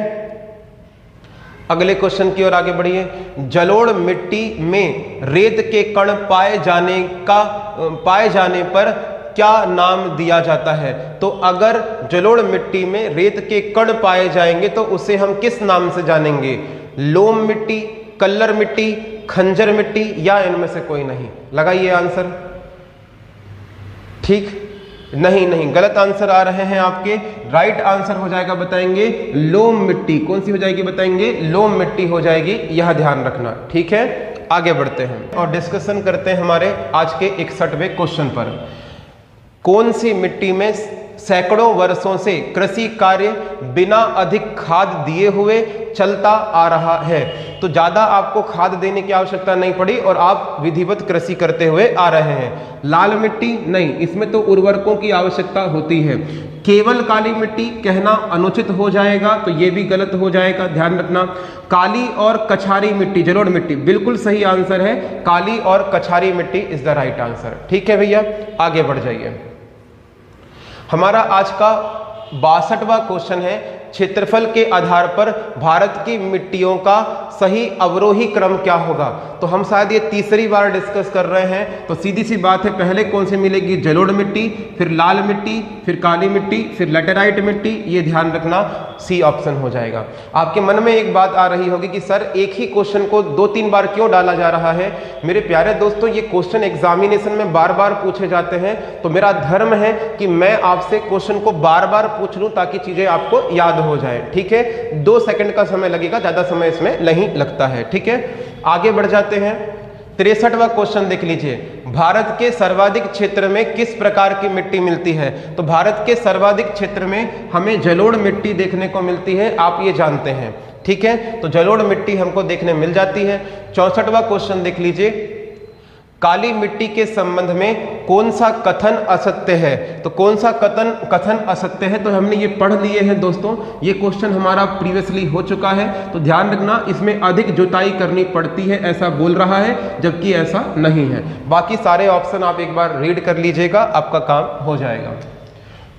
अगले क्वेश्चन की ओर आगे बढ़िए, जलोढ़ मिट्टी में रेत के कण पाए जाने पर क्या नाम दिया जाता है। तो अगर जलोढ़ मिट्टी में रेत के कण पाए जाएंगे तो उसे हम किस नाम से जानेंगे, लोम मिट्टी, कल्लर मिट्टी, खंजर मिट्टी, या इनमें से कोई नहीं। लगाइए आंसर। ठीक, नहीं, गलत आंसर आ रहे हैं आपके। राइट आंसर हो जाएगा बताएंगे लोम मिट्टी। कौन सी हो जाएगी बताएंगे, लोम मिट्टी हो जाएगी, यह ध्यान रखना। ठीक है, आगे बढ़ते हैं और डिस्कशन करते हैं हमारे आज के 61वें क्वेश्चन पर। कौन सी मिट्टी में सैकड़ों वर्षों से कृषि कार्य बिना अधिक खाद दिए हुए चलता आ रहा है। तो ज्यादा आपको खाद देने की आवश्यकता नहीं पड़ी और आप विधिवत कृषि करते हुए आ रहे हैं। लाल मिट्टी नहीं, इसमें तो उर्वरकों की आवश्यकता होती है। केवल काली मिट्टी कहना अनुचित हो जाएगा, तो ये भी गलत हो जाएगा, ध्यान रखना। काली और कछारी मिट्टी, जलोढ़ मिट्टी, बिल्कुल सही आंसर है, काली और कछारी मिट्टी इज द राइट आंसर। ठीक है भैया, आगे बढ़ जाइए। हमारा आज का 62वां क्वेश्चन है, क्षेत्रफल के आधार पर भारत की मिट्टियों का सही अवरोही क्रम क्या होगा। तो हम शायद ये तीसरी बार डिस्कस कर रहे हैं, तो सीधी सी बात है, पहले कौन सी मिलेगी, जलोढ़ मिट्टी, फिर लाल मिट्टी, फिर काली मिट्टी, फिर लैटेराइट मिट्टी, ये ध्यान रखना, सी ऑप्शन हो जाएगा। आपके मन में एक बात आ रही होगी कि सर एक ही क्वेश्चन को 2-3 बार क्यों डाला जा रहा है। मेरे प्यारे दोस्तों, ये क्वेश्चन एग्जामिनेशन में बार बार पूछे जाते हैं, तो मेरा धर्म है कि मैं आपसे क्वेश्चन को बार बार पूछ लूं ताकि चीजें आपको याद हो जाए। ठीक है, 2 सेकंड का समय लगेगा, ज्यादा समय इसमें नहीं लगता है। ठीक है, आगे बढ़ जाते हैं। 63वां क्वेश्चन देख लीजिए, भारत के सर्वाधिक क्षेत्र में किस प्रकार की मिट्टी मिलती है। तो भारत के सर्वाधिक क्षेत्र में हमें जलोढ़ मिट्टी देखने को मिलती है, आप ये जानते हैं। ठीक है, तो जलोढ़ मिट्टी हमको देखने मिल जाती है। 64वां क्वेश्चन देख लीजिए, काली मिट्टी के संबंध में कौन सा कथन असत्य है। तो कौन सा कथन असत्य है, तो हमने ये पढ़ लिए हैं दोस्तों, ये क्वेश्चन हमारा प्रीवियसली हो चुका है। तो ध्यान रखना, इसमें अधिक जुताई करनी पड़ती है ऐसा बोल रहा है, जबकि ऐसा नहीं है। बाकी सारे ऑप्शन आप एक बार रीड कर लीजिएगा, आपका काम हो जाएगा।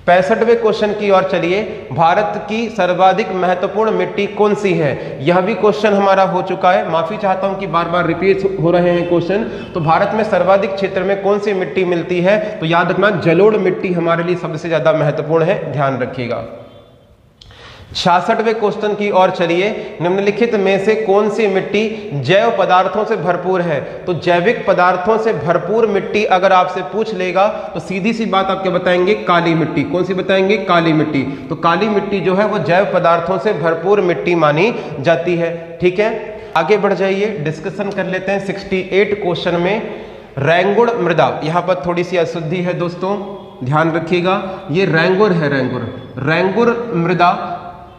65वें क्वेश्चन की ओर चलिए, भारत की सर्वाधिक महत्वपूर्ण मिट्टी कौन सी है। यह भी क्वेश्चन हमारा हो चुका है, माफी चाहता हूं कि बार बार रिपीट हो रहे हैं क्वेश्चन। तो भारत में सर्वाधिक क्षेत्र में कौन सी मिट्टी मिलती है, तो याद रखना जलोढ़ मिट्टी हमारे लिए सबसे ज्यादा महत्वपूर्ण है, ध्यान रखिएगा। 66वें क्वेश्चन की ओर चलिए, निम्नलिखित में से कौन सी मिट्टी जैव पदार्थों से भरपूर है। तो जैविक पदार्थों से भरपूर मिट्टी अगर आपसे पूछ लेगा तो सीधी सी बात आपके बताएंगे काली मिट्टी। कौन सी बताएंगे, काली मिट्टी। तो काली मिट्टी जो है वो जैव पदार्थों से भरपूर मिट्टी मानी जाती है। ठीक है, आगे बढ़ जाइए, डिस्कशन कर लेते हैं 68 क्वेश्चन में रैंगुर मृदा। यहाँ पर थोड़ी सी अशुद्धि है दोस्तों, ध्यान रखिएगा, ये रैंगुर है, रैंगुर मृदा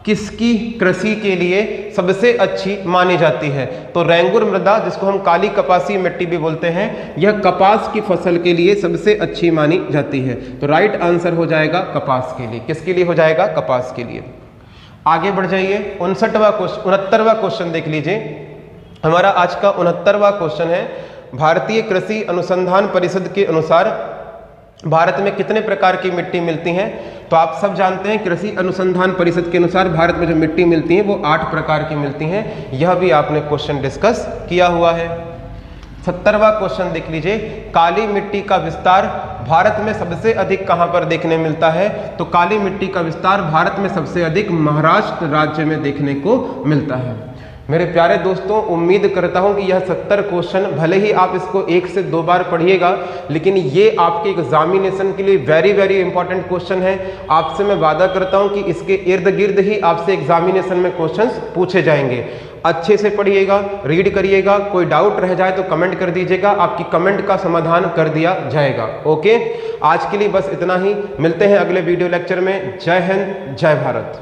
किसकी कृषि के लिए सबसे अच्छी मानी जाती है। तो रैंगुर मृदा, जिसको हम काली कपासी मिट्टी भी बोलते हैं, यह कपास की फसल के लिए सबसे अच्छी मानी जाती है। तो राइट आंसर हो जाएगा कपास के लिए। किसके लिए हो जाएगा, कपास के लिए। आगे बढ़ जाइए, 69वां क्वेश्चन देख लीजिए। हमारा आज का 69वां क्वेश्चन है, भारतीय कृषि अनुसंधान परिषद के अनुसार भारत में कितने प्रकार की मिट्टी मिलती हैं? तो आप सब जानते हैं कृषि अनुसंधान परिषद के अनुसार भारत में जो मिट्टी मिलती है वो 8 प्रकार की मिलती हैं। यह भी आपने क्वेश्चन डिस्कस किया हुआ है। 70वां क्वेश्चन देख लीजिए, काली मिट्टी का विस्तार भारत में सबसे अधिक कहां पर देखने मिलता है? तो काली मिट्टी का विस्तार भारत में सबसे अधिक महाराष्ट्र राज्य में देखने को मिलता है। मेरे प्यारे दोस्तों, उम्मीद करता हूं कि यह 70 क्वेश्चन भले ही आप इसको 1 से 2 बार पढ़िएगा, लेकिन ये आपके एग्जामिनेशन के लिए वेरी वेरी इंपॉर्टेंट क्वेश्चन है। आपसे मैं वादा करता हूं कि इसके इर्द गिर्द ही आपसे एग्जामिनेशन में क्वेश्चंस पूछे जाएंगे। अच्छे से पढ़िएगा, रीड करिएगा, कोई डाउट रह जाए तो कमेंट कर दीजिएगा, आपकी कमेंट का समाधान कर दिया जाएगा। ओके, आज के लिए बस इतना ही, मिलते हैं अगले वीडियो लेक्चर में। जय हिंद, जय भारत।